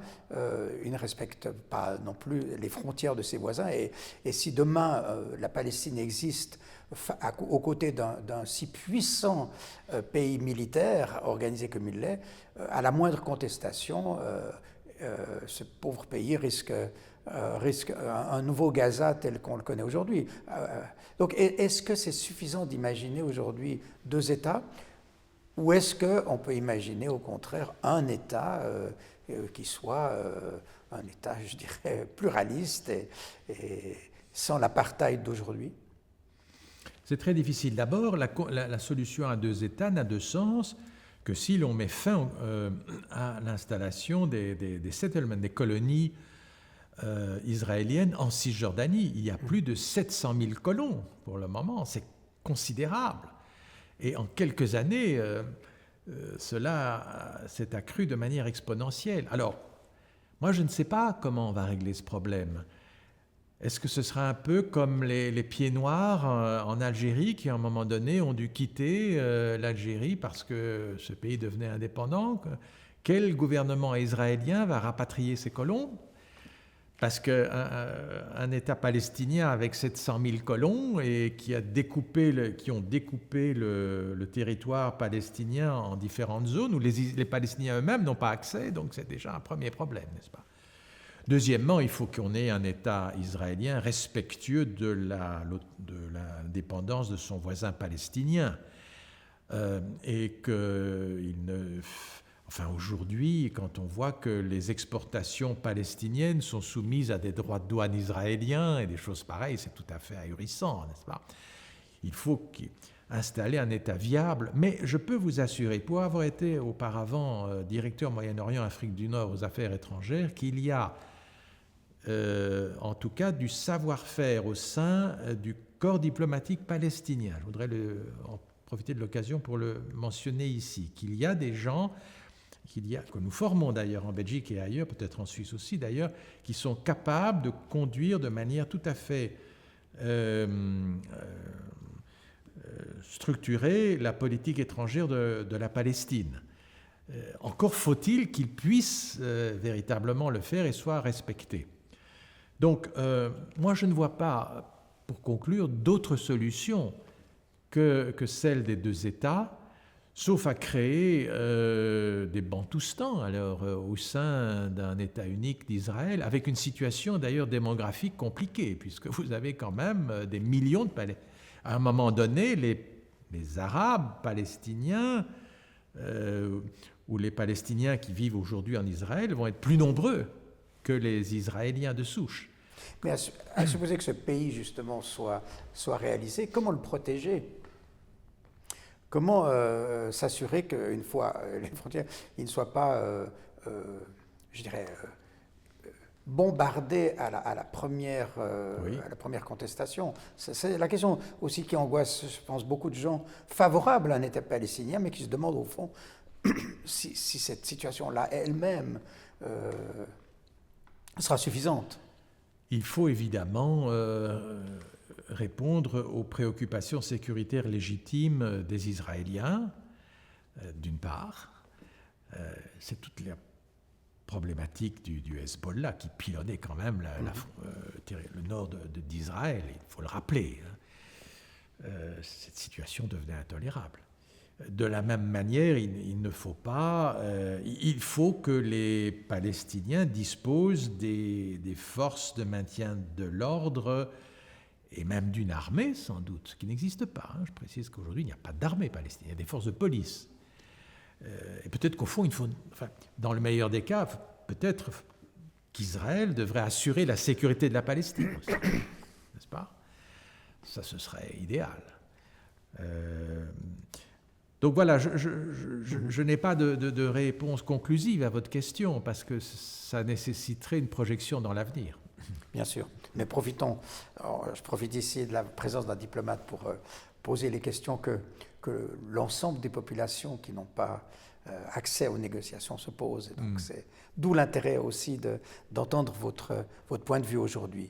ils ne respectent pas non plus les frontières de ses voisins. Et si demain la Palestine existe aux côtés d'un si puissant pays militaire, organisé comme il l'est, à la moindre contestation, ce pauvre pays risque un nouveau Gaza tel qu'on le connaît aujourd'hui. Donc est-ce que c'est suffisant d'imaginer aujourd'hui deux États ? Ou est-ce qu'on peut imaginer au contraire un État qui soit un État, je dirais, pluraliste et sans l'apartheid d'aujourd'hui? C'est très difficile. D'abord, la solution à deux États n'a de sens que si l'on met fin à l'installation des settlements, des colonies israéliennes en Cisjordanie. Il y a plus de 700 000 colons pour le moment, c'est considérable. Et en quelques années, cela s'est accru de manière exponentielle. Alors, moi, je ne sais pas comment on va régler ce problème. Est-ce que ce sera un peu comme les pieds noirs en Algérie qui, à un moment donné, ont dû quitter l'Algérie parce que ce pays devenait indépendant? Quel gouvernement israélien va rapatrier ces colons? Parce qu'un État palestinien avec 700 000 colons et qui ont découpé le territoire palestinien en différentes zones où les Palestiniens eux-mêmes n'ont pas accès, donc c'est déjà un premier problème, n'est-ce pas? Deuxièmement, il faut qu'on ait un État israélien respectueux de l'indépendance de son voisin palestinien et qu'il ne... Enfin, aujourd'hui, quand on voit que les exportations palestiniennes sont soumises à des droits de douane israéliens et des choses pareilles, c'est tout à fait ahurissant, n'est-ce pas? Il faut installer un État viable. Mais je peux vous assurer, pour avoir été auparavant directeur Moyen-Orient, Afrique du Nord aux affaires étrangères, qu'il y a en tout cas du savoir-faire au sein du corps diplomatique palestinien. Je voudrais en profiter de l'occasion pour le mentionner ici, qu'il y a des gens... que nous formons d'ailleurs en Belgique et ailleurs, peut-être en Suisse aussi d'ailleurs, qui sont capables de conduire de manière tout à fait structurée la politique étrangère de la Palestine. Encore faut-il qu'ils puissent véritablement le faire et soient respectés. Donc, moi je ne vois pas, pour conclure, d'autre solution que celle des deux États, sauf à créer des bantoustans alors, au sein d'un État unique d'Israël, avec une situation d'ailleurs démographique compliquée, puisque vous avez quand même des millions de Palestiniens. À un moment donné, les Arabes palestiniens ou les Palestiniens qui vivent aujourd'hui en Israël vont être plus nombreux que les Israéliens de souche. Mais à supposer que ce pays, justement, soit réalisé, comment le protéger ? Comment s'assurer qu'une fois les frontières, ils ne soient pas, je dirais, bombardés à la première contestation? C'est la question aussi qui angoisse, je pense, beaucoup de gens favorables à un État palestinien, mais qui se demandent au fond si cette situation-là elle-même sera suffisante. Il faut évidemment répondre aux préoccupations sécuritaires légitimes des Israéliens, d'une part. C'est toute la problématique du Hezbollah qui pilonnait quand même le nord d'Israël, il faut le rappeler. Cette situation devenait intolérable. De la même manière, il faut que les Palestiniens disposent des forces de maintien de l'ordre et même d'une armée, sans doute, ce qui n'existe pas. Je précise qu'aujourd'hui, il n'y a pas d'armée palestinienne, il y a des forces de police. Et peut-être qu'au fond, dans le meilleur des cas, peut-être qu'Israël devrait assurer la sécurité de la Palestine aussi, n'est-ce pas? ça ce serait idéal. Donc voilà, je n'ai pas de réponse conclusive à votre question parce que ça nécessiterait une projection dans l'avenir. Bien sûr, mais profitons, je profite ici de la présence d'un diplomate pour poser les questions que l'ensemble des populations qui n'ont pas accès aux négociations se posent. Et donc c'est d'où l'intérêt aussi d'entendre votre point de vue aujourd'hui.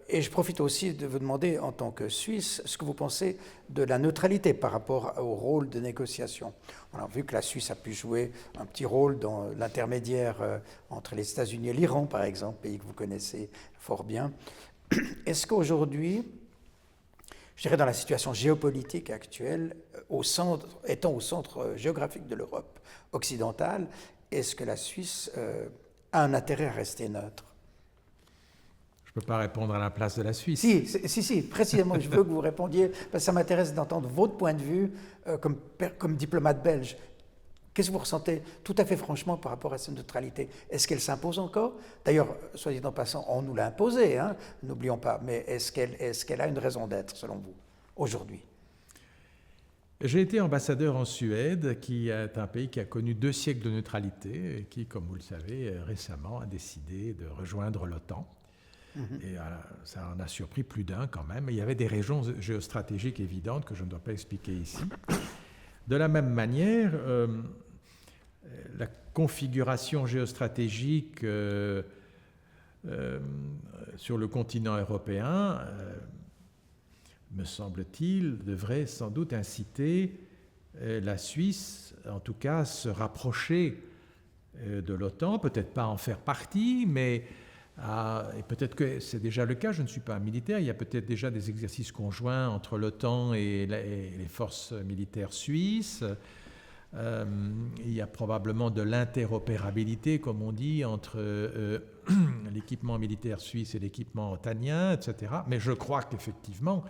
Et je profite aussi de vous demander, en tant que Suisse, ce que vous pensez de la neutralité par rapport au rôle de négociation. On a vu que la Suisse a pu jouer un petit rôle dans l'intermédiaire entre les États-Unis et l'Iran, par exemple, pays que vous connaissez fort bien. Est-ce qu'aujourd'hui, je dirais dans la situation géopolitique actuelle, étant au centre géographique de l'Europe occidentale, est-ce que la Suisse a un intérêt à rester neutre ? Je ne peux pas répondre à la place de la Suisse. Si, précisément, je veux que vous répondiez, parce que ça m'intéresse d'entendre votre point de vue comme diplomate belge. Qu'est-ce que vous ressentez tout à fait franchement par rapport à cette neutralité? Est-ce qu'elle s'impose encore? D'ailleurs, soit dit en passant, on nous l'a imposée, hein, n'oublions pas, mais est-ce qu'elle a une raison d'être, selon vous, aujourd'hui? J'ai été ambassadeur en Suède, qui est un pays qui a connu 2 siècles de neutralité et qui, comme vous le savez, récemment a décidé de rejoindre l'OTAN. Et ça en a surpris plus d'un quand même. Il y avait des raisons géostratégiques évidentes que je ne dois pas expliquer ici. De la même manière, la configuration géostratégique sur le continent européen, me semble-t-il, devrait sans doute inciter la Suisse, en tout cas, à se rapprocher de l'OTAN, peut-être pas en faire partie, mais et peut-être que c'est déjà le cas, je ne suis pas un militaire, il y a peut-être déjà des exercices conjoints entre l'OTAN et les forces militaires suisses. Il y a probablement de l'interopérabilité, comme on dit, entre l'équipement militaire suisse et l'équipement otanien, etc. Mais je crois qu'effectivement,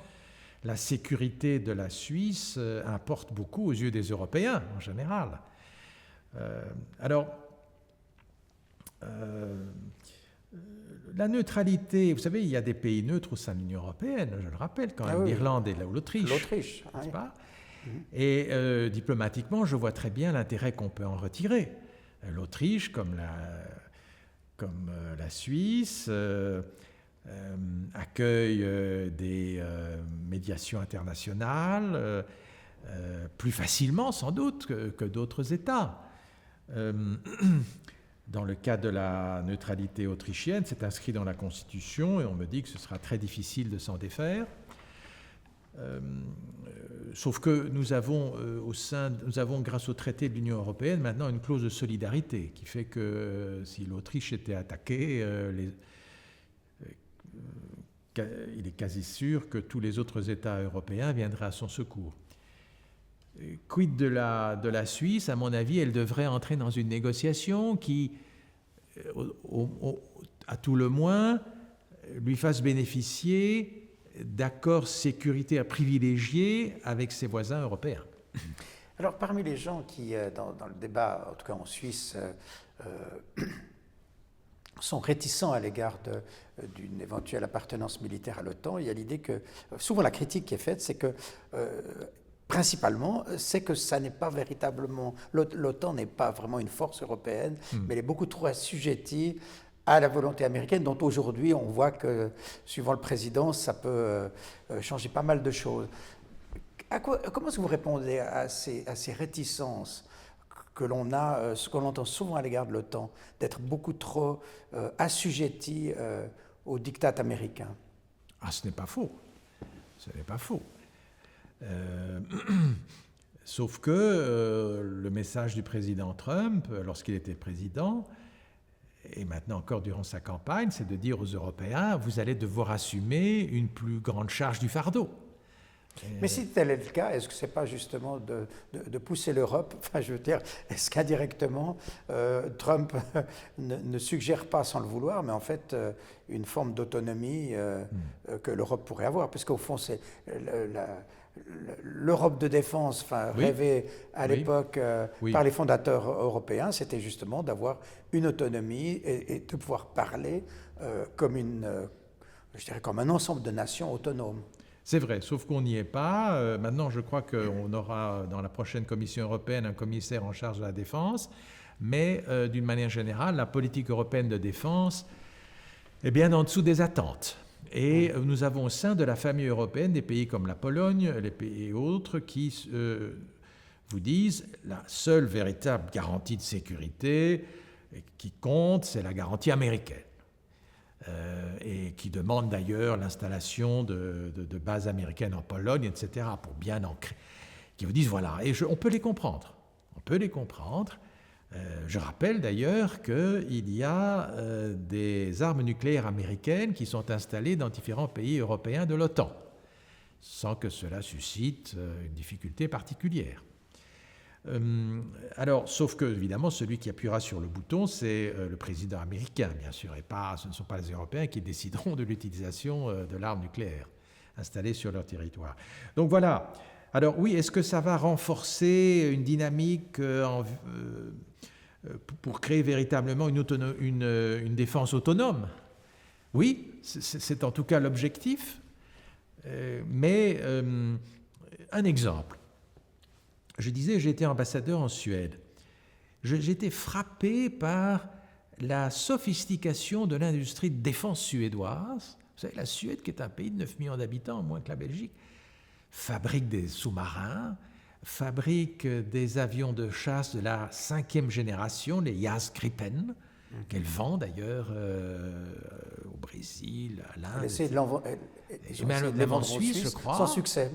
la sécurité de la Suisse importe beaucoup aux yeux des Européens, en général. La neutralité, vous savez, il y a des pays neutres au sein de l'Union européenne, je le rappelle, quand même, l'Irlande et l'Autriche. L'Autriche, n'est-ce pas ? Et diplomatiquement, je vois très bien l'intérêt qu'on peut en retirer. L'Autriche, comme la Suisse, accueille des médiations internationales plus facilement, sans doute, que d'autres États. Dans le cas de la neutralité autrichienne, c'est inscrit dans la Constitution et on me dit que ce sera très difficile de s'en défaire. Sauf que nous avons, grâce au traité de l'Union européenne, maintenant une clause de solidarité qui fait que si l'Autriche était attaquée, il est quasi sûr que tous les autres États européens viendraient à son secours. Quid de la Suisse? À mon avis, elle devrait entrer dans une négociation qui, à tout le moins, lui fasse bénéficier d'accords sécuritaires privilégiés avec ses voisins européens. Alors, parmi les gens qui, dans le débat, en tout cas en Suisse, sont réticents à l'égard d'une éventuelle appartenance militaire à l'OTAN, il y a l'idée que, souvent la critique qui est faite, c'est que principalement, c'est que ça n'est pas véritablement, l'OTAN n'est pas vraiment une force européenne, mais elle est beaucoup trop assujettie à la volonté américaine, dont aujourd'hui on voit que, suivant le président, ça peut changer pas mal de choses. Comment est-ce que vous répondez à ces réticences que l'on a, ce qu'on entend souvent à l'égard de l'OTAN, d'être beaucoup trop assujetti au diktat américain? Ah, ce n'est pas faux. Ce n'est pas faux. Sauf que le message du président Trump, lorsqu'il était président, et maintenant encore durant sa campagne, c'est de dire aux Européens, vous allez devoir assumer une plus grande charge du fardeau. Mais si tel est le cas, est-ce que ce n'est pas justement de pousser l'Europe? Enfin, je veux dire, est-ce qu'indirectement, Trump ne suggère pas, sans le vouloir, mais en fait, une forme d'autonomie que l'Europe pourrait avoir? Parce qu'au fond, c'est l'Europe de défense, enfin, rêvée à l'époque par les fondateurs européens, c'était justement d'avoir une autonomie et de pouvoir parler comme une je dirais, comme un ensemble de nations autonomes. C'est vrai, sauf qu'on n'y est pas. Maintenant, je crois qu'on aura dans la prochaine Commission européenne un commissaire en charge de la défense, mais d'une manière générale, la politique européenne de défense est bien en dessous des attentes. Et nous avons au sein de la famille européenne des pays comme la Pologne, les pays et autres qui vous disent la seule véritable garantie de sécurité qui compte, c'est la garantie américaine. Et qui demande d'ailleurs l'installation de bases américaines en Pologne, etc., pour bien ancrer. Qui vous disent, voilà, et on peut les comprendre. On peut les comprendre. Je rappelle d'ailleurs qu'il y a des armes nucléaires américaines qui sont installées dans différents pays européens de l'OTAN, sans que cela suscite une difficulté particulière. Alors, sauf que, évidemment, celui qui appuiera sur le bouton, c'est le président américain, bien sûr, et ce ne sont pas les Européens qui décideront de l'utilisation de l'arme nucléaire installée sur leur territoire. Donc voilà. Alors oui, est-ce que ça va renforcer une dynamique pour créer véritablement une défense autonome? Oui, c'est en tout cas l'objectif. Mais un exemple. Je disais, j'ai été ambassadeur en Suède. J'ai été frappé par la sophistication de l'industrie de défense suédoise. Vous savez, la Suède, qui est un pays de 9 millions d'habitants, moins que la Belgique, fabrique des sous-marins, fabrique des avions de chasse de la 5e génération, les JAS Gripen, qu'elle vend d'ailleurs au Brésil, à l'Inde. Elle essaie de les vendre en Suisse, je crois. Sans succès.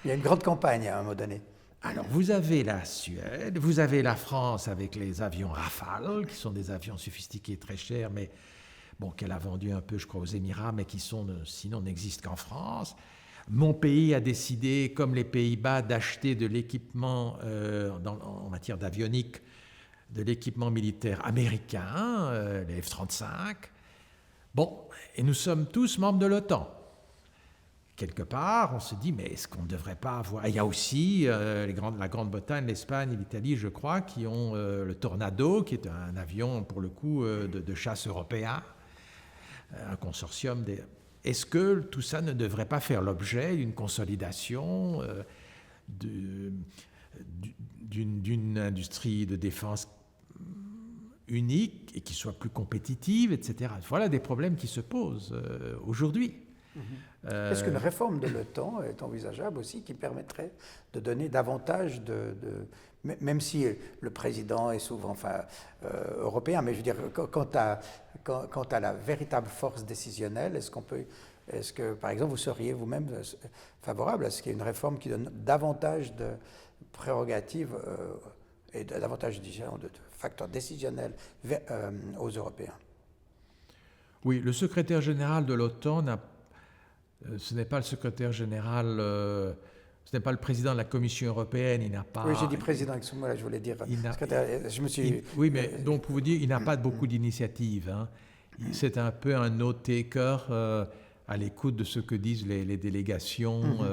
Il y a une grande campagne à un moment donné. Alors, vous avez la Suède, vous avez la France avec les avions Rafale, qui sont des avions sophistiqués, très chers, mais bon, qu'elle a vendu un peu, je crois, aux Émirats, mais qui sinon n'existent qu'en France. Mon pays a décidé, comme les Pays-Bas, d'acheter de l'équipement en matière d'avionique, de l'équipement militaire américain, les F-35. Bon, et nous sommes tous membres de l'OTAN. Quelque part, on se dit, mais est-ce qu'on ne devrait pas avoir... Il y a aussi la Grande-Bretagne, l'Espagne et l'Italie, je crois, qui ont le Tornado, qui est un avion, pour le coup, de chasse européen, un consortium des... Est-ce que tout ça ne devrait pas faire l'objet d'une consolidation d'une industrie de défense unique et qui soit plus compétitive, etc. Voilà des problèmes qui se posent aujourd'hui. Est-ce qu'une réforme de l'OTAN est envisageable aussi qui permettrait de donner davantage même si le président est souvent européen, mais je veux dire, quant à la véritable force décisionnelle, est-ce que, par exemple, vous seriez vous-même favorable à ce qu'il y ait une réforme qui donne davantage de prérogatives et davantage de facteurs décisionnels aux Européens? Oui, le secrétaire général de l'OTAN ce n'est pas le secrétaire général, ce n'est pas le président de la Commission européenne, il n'a pas... Oui, j'ai dit président, excusez-moi, là je voulais dire secrétaire, je me suis... Oui, mais donc pour vous dire, il n'a pas beaucoup d'initiatives. Hein. C'est un peu un note-taker à l'écoute de ce que disent les délégations,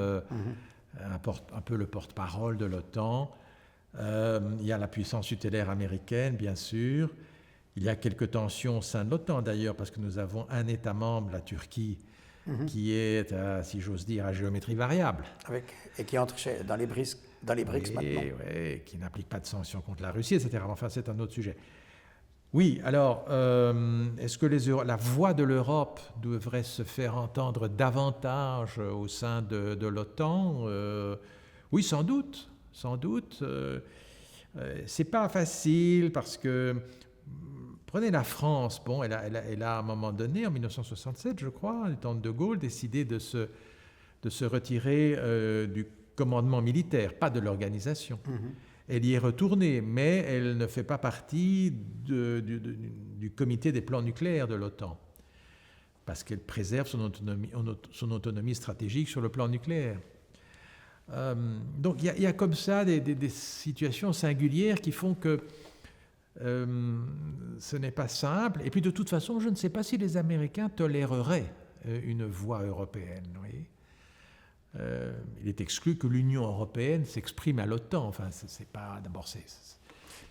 un peu le porte-parole de l'OTAN. Il y a la puissance tutélaire américaine, bien sûr. Il y a quelques tensions au sein de l'OTAN, d'ailleurs, parce que nous avons un État membre, la Turquie, qui est, si j'ose dire, à géométrie variable. Et qui entre dans les BRICS maintenant. Oui, qui n'applique pas de sanctions contre la Russie, etc. Enfin, c'est un autre sujet. Oui, alors, est-ce que la voix de l'Europe devrait se faire entendre davantage au sein de l'OTAN? Oui, sans doute. Sans doute. C'est pas facile parce que... Prenez la France, bon, elle a à un moment donné, en 1967, je crois, le temps de Gaulle, décidé de se retirer du commandement militaire, pas de l'organisation. Elle y est retournée, mais elle ne fait pas partie du comité des plans nucléaires de l'OTAN, parce qu'elle préserve son autonomie stratégique sur le plan nucléaire. Donc il y a comme ça des situations singulières qui font que ce n'est pas simple. Et puis de toute façon, je ne sais pas si les Américains toléreraient une voix européenne. Il est exclu que l'Union européenne s'exprime à l'OTAN. Enfin, c'est pas... D'abord,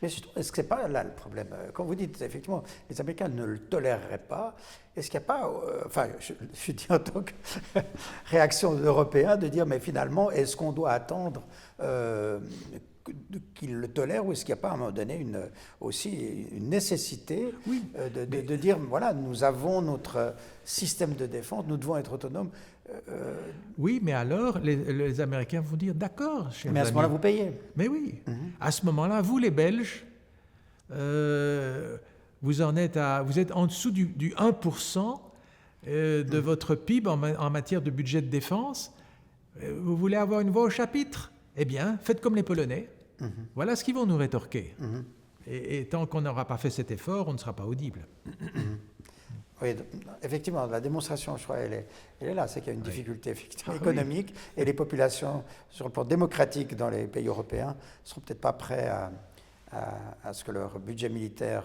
Mais est-ce que ce n'est pas là le problème? Quand vous dites, effectivement, les Américains ne le toléreraient pas, est-ce qu'il n'y a pas, enfin, je dis en tant que réaction d'Européens, de dire, mais finalement, est-ce qu'on doit attendre qu'ils le tolèrent, ou est-ce qu'il n'y a pas à un moment donné aussi une nécessité de dire, voilà, nous avons notre système de défense, nous devons être autonomes. Oui, mais alors les Américains vont dire d'accord, chers mais à ce amis. moment-là, vous payez. Mais oui, à ce moment-là, vous les Belges, vous êtes en dessous du 1% de votre PIB en matière de budget de défense. Vous voulez avoir une voix au chapitre? Eh bien, faites comme les Polonais. Voilà ce qu'ils vont nous rétorquer. Et tant qu'on n'aura pas fait cet effort, on ne sera pas audible. Oui, effectivement, la démonstration, je crois, elle est là. C'est qu'il y a une difficulté économique et les populations, sur le plan démocratique dans les pays européens, ne seront peut-être pas prêts à ce que leur budget militaire...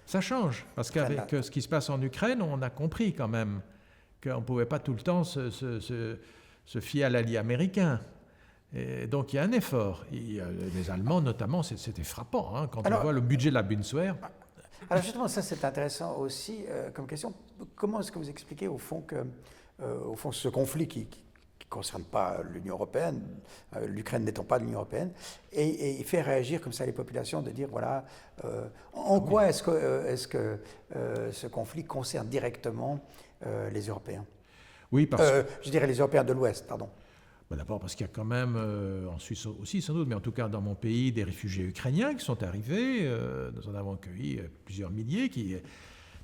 Ça change, parce qu'avec ce qui se passe en Ukraine, on a compris quand même qu'on ne pouvait pas tout le temps se fier à l'allié américain. Et donc il y a un effort. Les Allemands notamment, c'était frappant, hein, quand on voit le budget de la Bundeswehr. Alors justement, ça c'est intéressant aussi comme question. Comment est-ce que vous expliquez au fond ce conflit qui ne concerne pas l'Union européenne, l'Ukraine n'étant pas de l'Union européenne, et il fait réagir comme ça les populations, de dire voilà, en quoi est-ce que ce conflit concerne directement les Européens? Oui, parce que... Je dirais les Européens de l'Ouest, pardon. D'abord parce qu'il y a quand même, en Suisse aussi sans doute, mais en tout cas dans mon pays, des réfugiés ukrainiens qui sont arrivés. Nous en avons accueilli plusieurs milliers qui,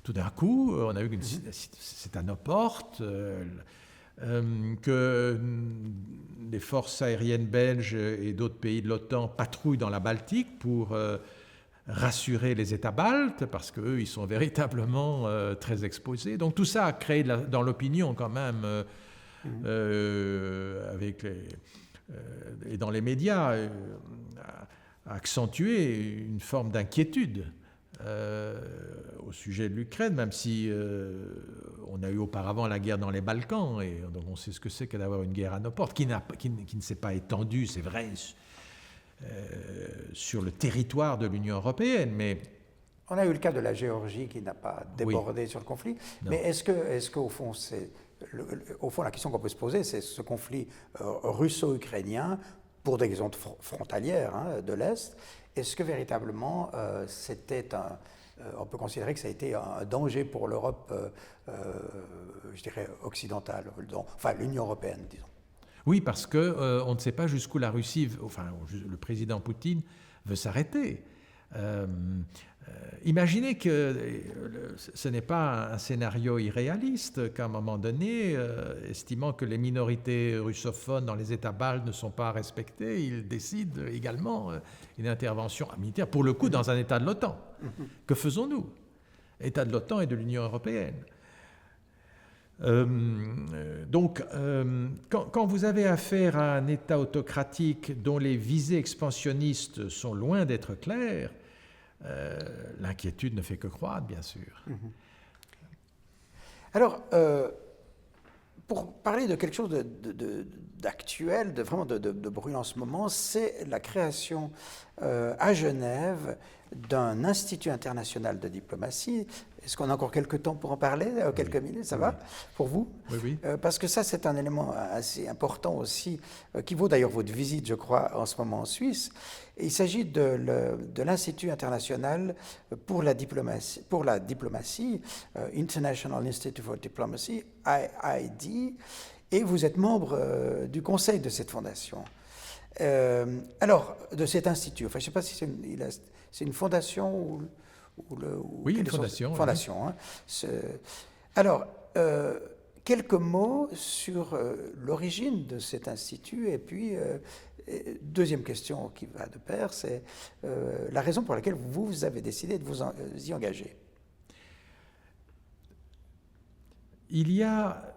tout d'un coup, on a vu que c'est à nos portes, que les forces aériennes belges et d'autres pays de l'OTAN patrouillent dans la Baltique pour rassurer les États baltes, parce qu'eux, ils sont véritablement très exposés. Donc tout ça a créé dans l'opinion quand même... et dans les médias, accentuer une forme d'inquiétude au sujet de l'Ukraine, même si on a eu auparavant la guerre dans les Balkans, et donc on sait ce que c'est que d'avoir une guerre à nos portes, qui ne s'est pas étendue, c'est vrai, sur le territoire de l'Union européenne, mais... On a eu le cas de la Géorgie qui n'a pas débordé sur le conflit, mais est-ce qu'au fond, au fond, la question qu'on peut se poser, c'est ce conflit russo-ukrainien, pour des raisons frontalières de l'Est, est-ce que véritablement on peut considérer que ça a été un danger pour l'Europe, je dirais, occidentale, enfin l'Union européenne, disons? Oui, parce qu'on ne sait pas jusqu'où la Russie, le président Poutine veut s'arrêter. Imaginez que ce n'est pas un scénario irréaliste, qu'à un moment donné, estimant que les minorités russophones dans les États baltes ne sont pas respectées, il décide également une intervention militaire, pour le coup dans un État de l'OTAN. Que faisons-nous? État de l'OTAN et de l'Union européenne. Donc, quand vous avez affaire à un État autocratique dont les visées expansionnistes sont loin d'être claires, l'inquiétude ne fait que croître, bien sûr. Alors, pour parler de quelque chose d'actuel, vraiment de brûlant en ce moment, c'est la création à Genève d'un institut international de diplomatie. Est-ce qu'on a encore quelques temps pour en parler? Quelques minutes, ça va pour vous? Oui. Parce que ça, c'est un élément assez important aussi, qui vaut d'ailleurs votre visite, je crois, en ce moment en Suisse. Il s'agit de l'Institut international pour la diplomatie, International Institute for Diplomacy, IID, et vous êtes membre du conseil de cette fondation. Alors, de cet institut, enfin, je ne sais pas si c'est une fondation ou oui, une fondation. Fondation. Hein. Alors, quelques mots sur l'origine de cet institut, et puis, deuxième question qui va de pair, c'est la raison pour laquelle vous avez décidé de vous y engager. Il y a,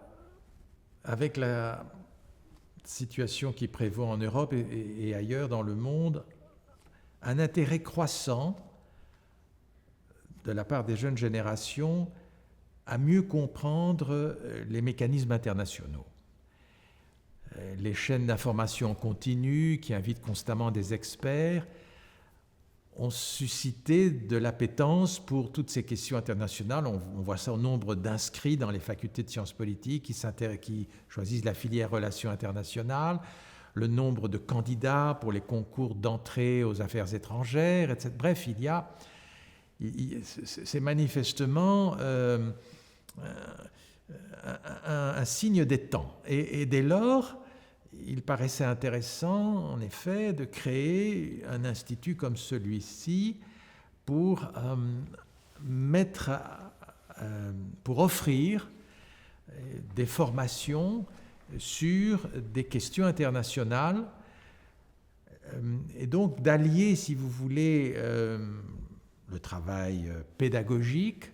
avec la situation qui prévaut en Europe et ailleurs dans le monde, un intérêt croissant de la part des jeunes générations à mieux comprendre les mécanismes internationaux. Les chaînes d'information continues qui invitent constamment des experts ont suscité de l'appétence pour toutes ces questions internationales. On voit ça au nombre d'inscrits dans les facultés de sciences politiques qui choisissent la filière relations internationales, le nombre de candidats pour les concours d'entrée aux affaires étrangères, etc. Bref, c'est manifestement un signe des temps. Et dès lors, il paraissait intéressant, en effet, de créer un institut comme celui-ci pour offrir des formations sur des questions internationales et donc d'allier, si vous voulez, le travail pédagogique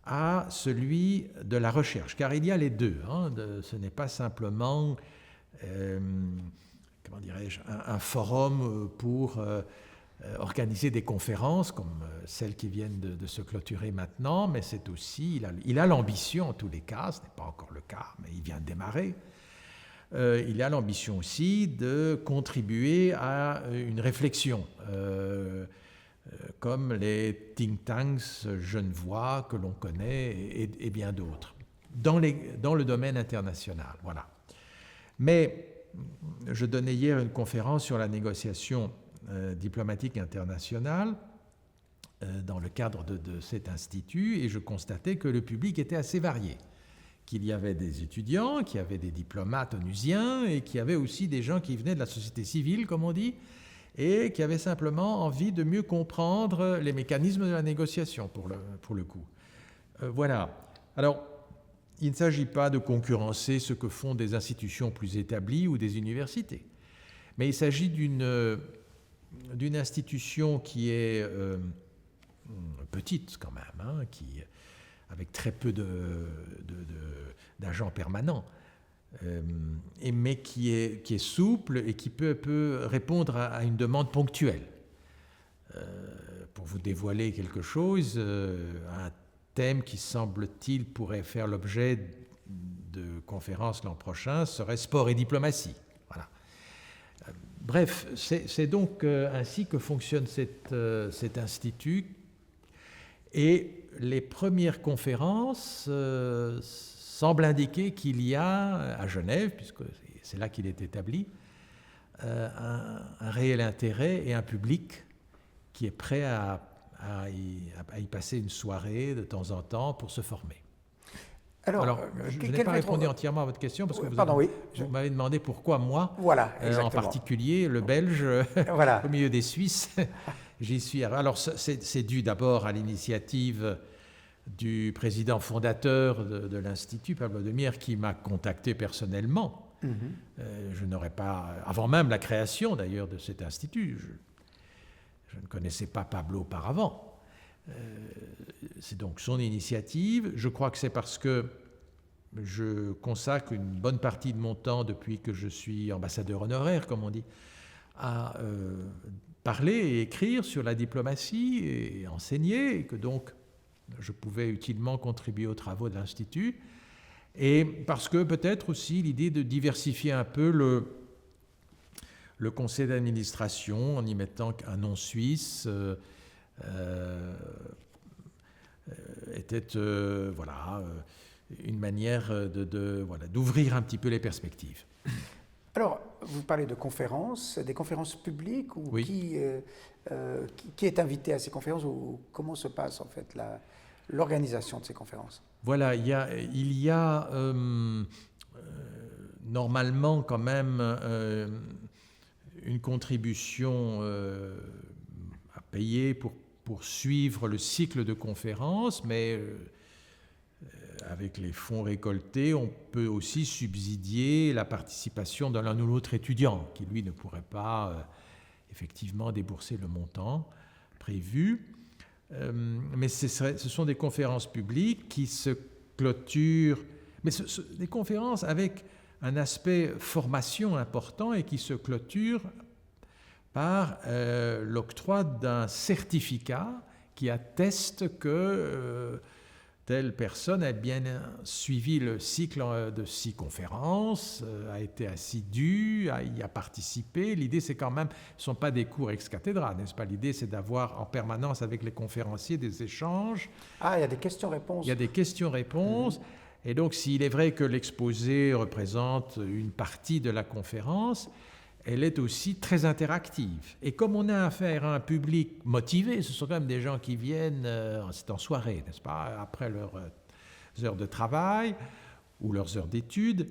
à celui de la recherche, car il y a les deux. Ce n'est pas simplement comment dirais-je, un forum pour organiser des conférences comme celles qui viennent de se clôturer maintenant, mais c'est aussi, il a l'ambition en tous les cas, ce n'est pas encore le cas, mais il vient de démarrer, il a l'ambition aussi de contribuer à une réflexion, comme les think tanks genevois que l'on connaît et bien d'autres, dans le domaine international. Voilà. Mais je donnais hier une conférence sur la négociation diplomatique internationale dans le cadre de cet institut et je constatais que le public était assez varié, qu'il y avait des étudiants, qu'il y avait des diplomates onusiens et qu'il y avait aussi des gens qui venaient de la société civile, comme on dit, et qui avaient simplement envie de mieux comprendre les mécanismes de la négociation, pour le coup. Voilà. Alors, il ne s'agit pas de concurrencer ce que font des institutions plus établies ou des universités, mais il s'agit d'une institution qui est petite quand même, avec très peu d'agents permanents, mais qui est souple et qui peut répondre à une demande ponctuelle. Pour vous dévoiler quelque chose, un thème qui, semble-t-il, pourrait faire l'objet de conférences l'an prochain serait sport et diplomatie. Voilà. Bref, c'est donc ainsi que fonctionne cet institut. Et les premières conférences semblent indiquer qu'il y a, à Genève, puisque c'est là qu'il est établi, un réel intérêt et un public qui est prêt à y passer une soirée de temps en temps pour se former. Alors je n'ai pas répondu entièrement à votre question parce que vous m'avez demandé pourquoi moi, voilà, en particulier le Belge, voilà. au milieu des Suisses, j'y suis. Alors c'est dû d'abord à l'initiative du président fondateur de l'Institut, Pablo Demire, qui m'a contacté personnellement. Je n'aurais pas, avant même la création d'ailleurs de cet institut, je ne connaissais pas Pablo auparavant. C'est donc son initiative. Je crois que c'est parce que je consacre une bonne partie de mon temps, depuis que je suis ambassadeur honoraire, comme on dit, à parler et écrire sur la diplomatie et enseigner, et que donc je pouvais utilement contribuer aux travaux de l'Institut. Et parce que peut-être aussi l'idée de diversifier un peu le conseil d'administration en y mettant un nom suisse était une manière d'ouvrir un petit peu les perspectives. Alors, vous parlez de conférences, des conférences publiques, ou oui. Qui est invité à ces conférences, ou comment se passe en fait l'organisation de ces conférences? Voilà, il y a normalement quand même une contribution à payer pour suivre le cycle de conférences, mais avec les fonds récoltés, on peut aussi subsidier la participation de l'un ou l'autre étudiant qui, lui, ne pourrait pas effectivement débourser le montant prévu. Mais ce sont des conférences publiques qui se clôturent, mais des conférences avec un aspect formation important et qui se clôturent par l'octroi d'un certificat qui atteste que telle personne a bien suivi le cycle de 6 conférences, a été assidue, y a participé. L'idée, c'est quand même, ce ne sont pas des cours ex cathedra, n'est-ce pas? L'idée, c'est d'avoir en permanence avec les conférenciers des échanges. Ah, il y a des questions-réponses. Il y a des questions-réponses. Et donc, s'il est vrai que l'exposé représente une partie de la conférence, elle est aussi très interactive. Et comme on a affaire à un public motivé, ce sont quand même des gens qui viennent, c'est en soirée, n'est-ce pas, après leurs heures de travail ou leurs heures d'études,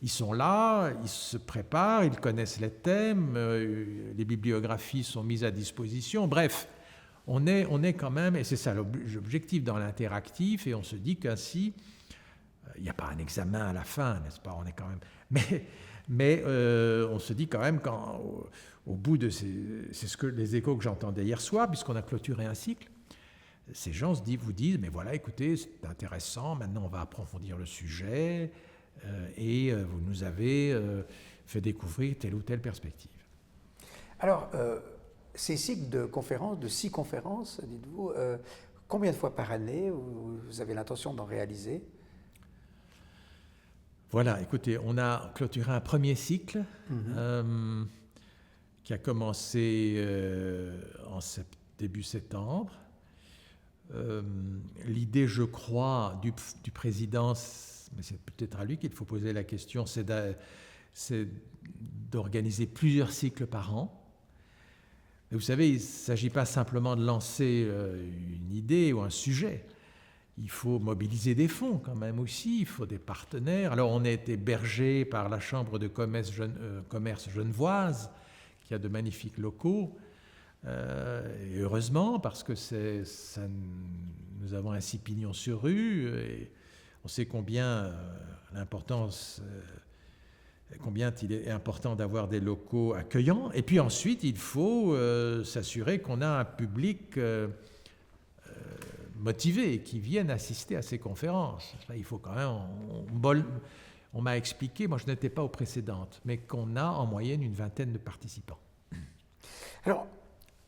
ils sont là, ils se préparent, ils connaissent les thèmes, les bibliographies sont mises à disposition, bref, on est quand même, et c'est ça l'objectif dans l'interactif, et on se dit qu'ainsi, il n'y a pas un examen à la fin, n'est-ce pas, on est quand même... Mais on se dit quand même qu'au bout de les échos que j'entendais hier soir, puisqu'on a clôturé un cycle, ces gens vous disent, mais voilà, écoutez, c'est intéressant, maintenant on va approfondir le sujet, et vous nous avez fait découvrir telle ou telle perspective. Alors, ces cycles de conférences, de 6 conférences, dites-vous, combien de fois par année vous avez l'intention d'en réaliser ? Voilà, écoutez, on a clôturé un premier cycle qui a commencé en début septembre. L'idée, je crois, du président, mais c'est peut-être à lui qu'il faut poser la question, c'est d'organiser plusieurs cycles par an. Et vous savez, il ne s'agit pas simplement de lancer une idée ou un sujet. Il faut mobiliser des fonds quand même aussi, il faut des partenaires. Alors on est hébergé par la Chambre de commerce genevoise, qui a de magnifiques locaux, et heureusement, parce que nous avons ainsi pignon sur rue, et on sait combien il est important d'avoir des locaux accueillants. Et puis ensuite, il faut s'assurer qu'on a un public motivés qui viennent assister à ces conférences. Il faut quand même... On m'a expliqué, moi je n'étais pas aux précédentes, mais qu'on a en moyenne une vingtaine de participants. Alors,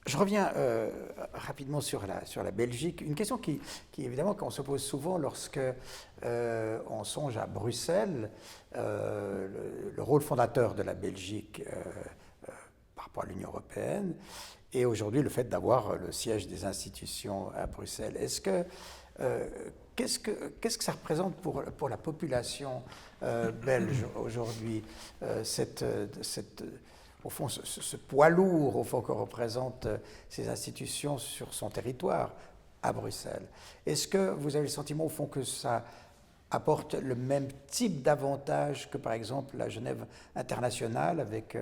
je reviens rapidement sur la Belgique. Une question qui évidemment, qu'on se pose souvent lorsque on songe à Bruxelles, le rôle fondateur de la Belgique par rapport à l'Union européenne, et aujourd'hui le fait d'avoir le siège des institutions à Bruxelles. Qu'est-ce que ça représente pour la population belge aujourd'hui, au fond, ce poids lourd au fond que représentent ces institutions sur son territoire à Bruxelles? Est-ce que vous avez le sentiment au fond que ça apporte le même type d'avantages que par exemple la Genève internationale avec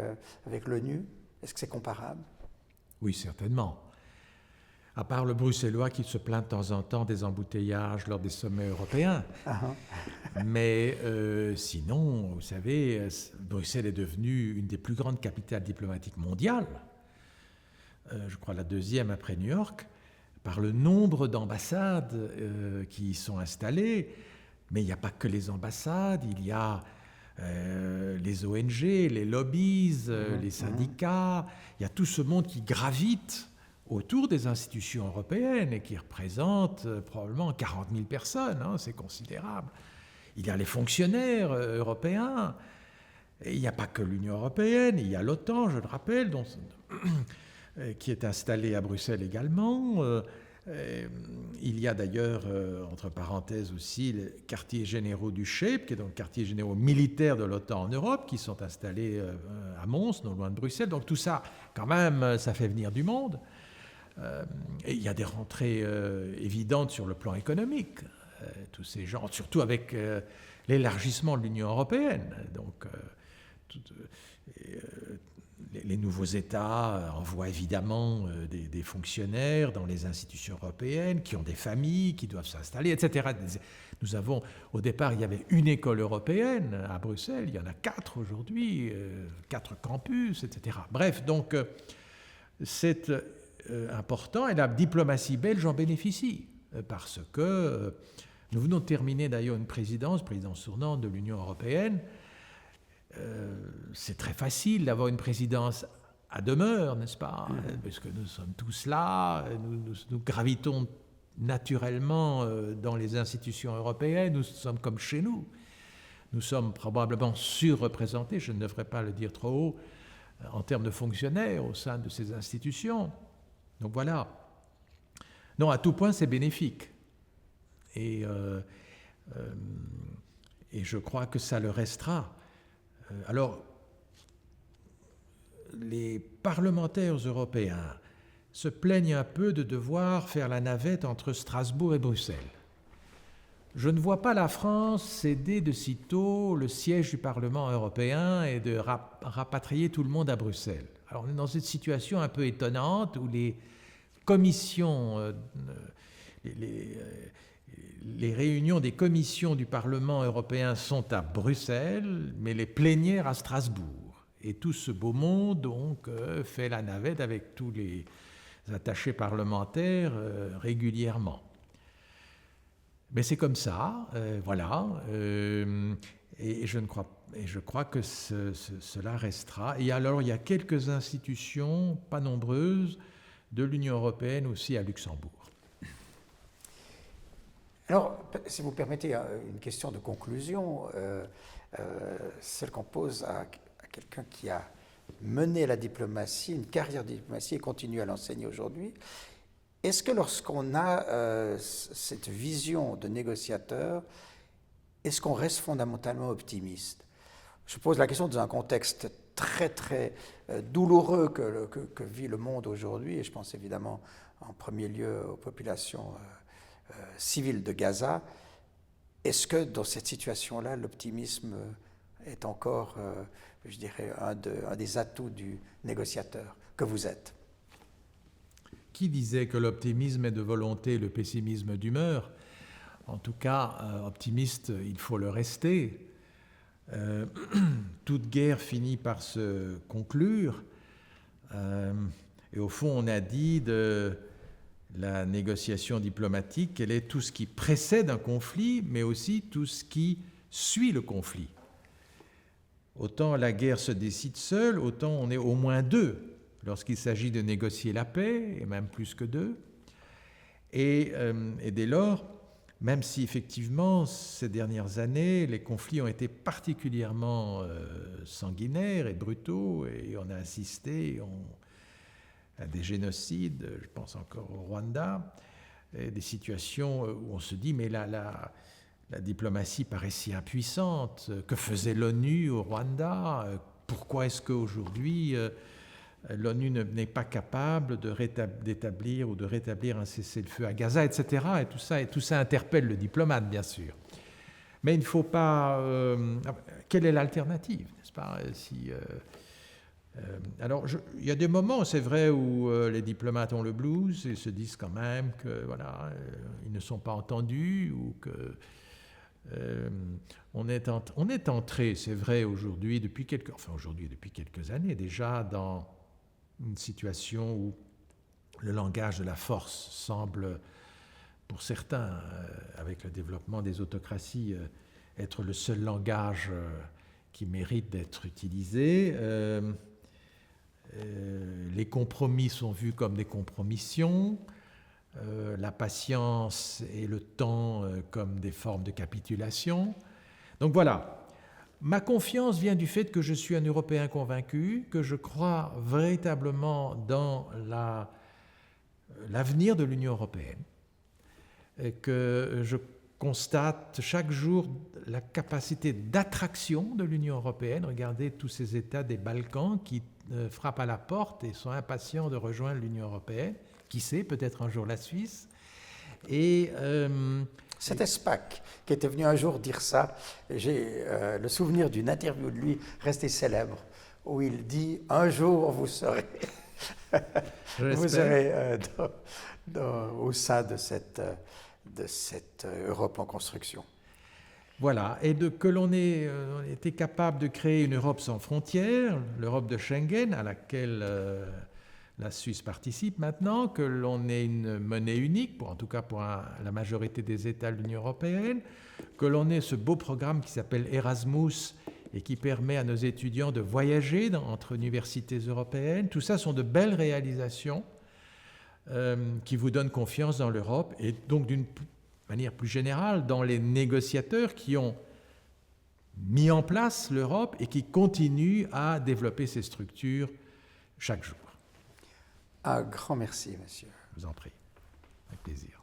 l'ONU? Est-ce que c'est comparable? Oui, certainement. À part le bruxellois qui se plaint de temps en temps des embouteillages lors des sommets européens. Mais sinon, vous savez, Bruxelles est devenue une des plus grandes capitales diplomatiques mondiales, je crois la deuxième après New York, par le nombre d'ambassades qui y sont installées. Mais il n'y a pas que les ambassades, il y a les ONG, les lobbies, les syndicats, il y a tout ce monde qui gravite autour des institutions européennes et qui représente probablement 40 000 personnes, hein, c'est considérable. Il y a les fonctionnaires européens, et il n'y a pas que l'Union européenne, il y a l'OTAN, je le rappelle, qui est installée à Bruxelles également. Il y a d'ailleurs, entre parenthèses aussi, les quartiers généraux du SHAPE, qui est donc quartier généraux militaires de l'OTAN en Europe, qui sont installés à Mons, non loin de Bruxelles. Donc tout ça, quand même, ça fait venir du monde. Et il y a des rentrées évidentes sur le plan économique. Tous ces gens, surtout avec l'élargissement de l'Union européenne. Donc, les nouveaux États envoient évidemment des fonctionnaires dans les institutions européennes qui ont des familles, qui doivent s'installer, etc. Nous avons, au départ, il y avait une école européenne à Bruxelles, il y en a 4 aujourd'hui, 4 campus, etc. Bref, donc, c'est important et la diplomatie belge en bénéficie parce que nous venons de terminer d'ailleurs une présidence tournante de l'Union européenne. C'est très facile d'avoir une présidence à demeure, n'est-ce pas? Parce que nous sommes tous là, nous gravitons naturellement dans les institutions européennes, nous sommes comme chez nous. Nous sommes probablement surreprésentés, je ne devrais pas le dire trop haut, en termes de fonctionnaires au sein de ces institutions. Donc voilà. Non, à tout point, c'est bénéfique. Et je crois que ça le restera. Alors, les parlementaires européens se plaignent un peu de devoir faire la navette entre Strasbourg et Bruxelles. Je ne vois pas la France céder de sitôt le siège du Parlement européen et de rapatrier tout le monde à Bruxelles. Alors, on est dans une situation un peu étonnante où les commissions, les réunions des commissions du Parlement européen sont à Bruxelles, mais les plénières à Strasbourg. Et tout ce beau monde, donc, fait la navette avec tous les attachés parlementaires régulièrement. Mais c'est comme ça, voilà. Et je crois que cela restera. Et alors, il y a quelques institutions, pas nombreuses, de l'Union européenne aussi à Luxembourg. Alors, si vous permettez une question de conclusion, celle qu'on pose à quelqu'un qui a mené la diplomatie, une carrière de diplomatie et continue à l'enseigner aujourd'hui. Est-ce que lorsqu'on a cette vision de négociateur, est-ce qu'on reste fondamentalement optimiste? Je pose la question dans un contexte très très douloureux que vit le monde aujourd'hui, et je pense évidemment en premier lieu aux populations civiles de Gaza. Est-ce que dans cette situation-là, l'optimisme est encore, je dirais, un des atouts du négociateur que vous êtes? Qui disait que l'optimisme est de volonté, le pessimisme d'humeur? En tout cas, optimiste, il faut le rester. Toute guerre finit par se conclure. Et au fond, on a dit de la négociation diplomatique qu'elle est tout ce qui précède un conflit, mais aussi tout ce qui suit le conflit. Autant la guerre se décide seule, autant on est au moins deux lorsqu'il s'agit de négocier la paix, et même plus que deux. Et dès lors, même si effectivement, ces dernières années, les conflits ont été particulièrement sanguinaires et brutaux, et on a assisté à des génocides, je pense encore au Rwanda, et des situations où on se dit, mais la diplomatie paraît si impuissante, que faisait l'ONU au Rwanda? Pourquoi est-ce qu'aujourd'hui l'ONU n'est pas capable d'établir ou de rétablir un cessez-le-feu à Gaza, etc. Et tout ça interpelle le diplomate, bien sûr. Mais il ne faut pas... quelle est l'alternative, n'est-ce pas? Alors, il y a des moments, c'est vrai, où les diplomates ont le blues et se disent quand même que voilà, ils ne sont pas entendus ou que on est entré, c'est vrai, aujourd'hui depuis quelques années déjà, dans une situation où le langage de la force semble, pour certains, avec le développement des autocraties, être le seul langage qui mérite d'être utilisé. Les compromis sont vus comme des compromissions, la patience et le temps comme des formes de capitulation. Donc voilà. Ma confiance vient du fait que je suis un Européen convaincu, que je crois véritablement dans l'avenir de l'Union européenne, et que je constate chaque jour la capacité d'attraction de l'Union européenne. Regardez tous ces États des Balkans qui frappent à la porte et sont impatients de rejoindre l'Union européenne. Qui sait, peut-être un jour la Suisse. Et... C'était Spaak qui était venu un jour dire ça. J'ai le souvenir d'une interview de lui restée célèbre où il dit « Un jour, vous serez, au sein de cette Europe en construction. » Voilà, et que l'on ait été capable de créer une Europe sans frontières, l'Europe de Schengen, à laquelle la Suisse participe maintenant, que l'on ait une monnaie unique, en tout cas pour la majorité des États de l'Union européenne, que l'on ait ce beau programme qui s'appelle Erasmus et qui permet à nos étudiants de voyager entre universités européennes. Tout ça sont de belles réalisations qui vous donne confiance dans l'Europe et donc d'une manière plus générale dans les négociateurs qui ont mis en place l'Europe et qui continuent à développer ces structures chaque jour. Un grand merci, monsieur. Je vous en prie, avec plaisir.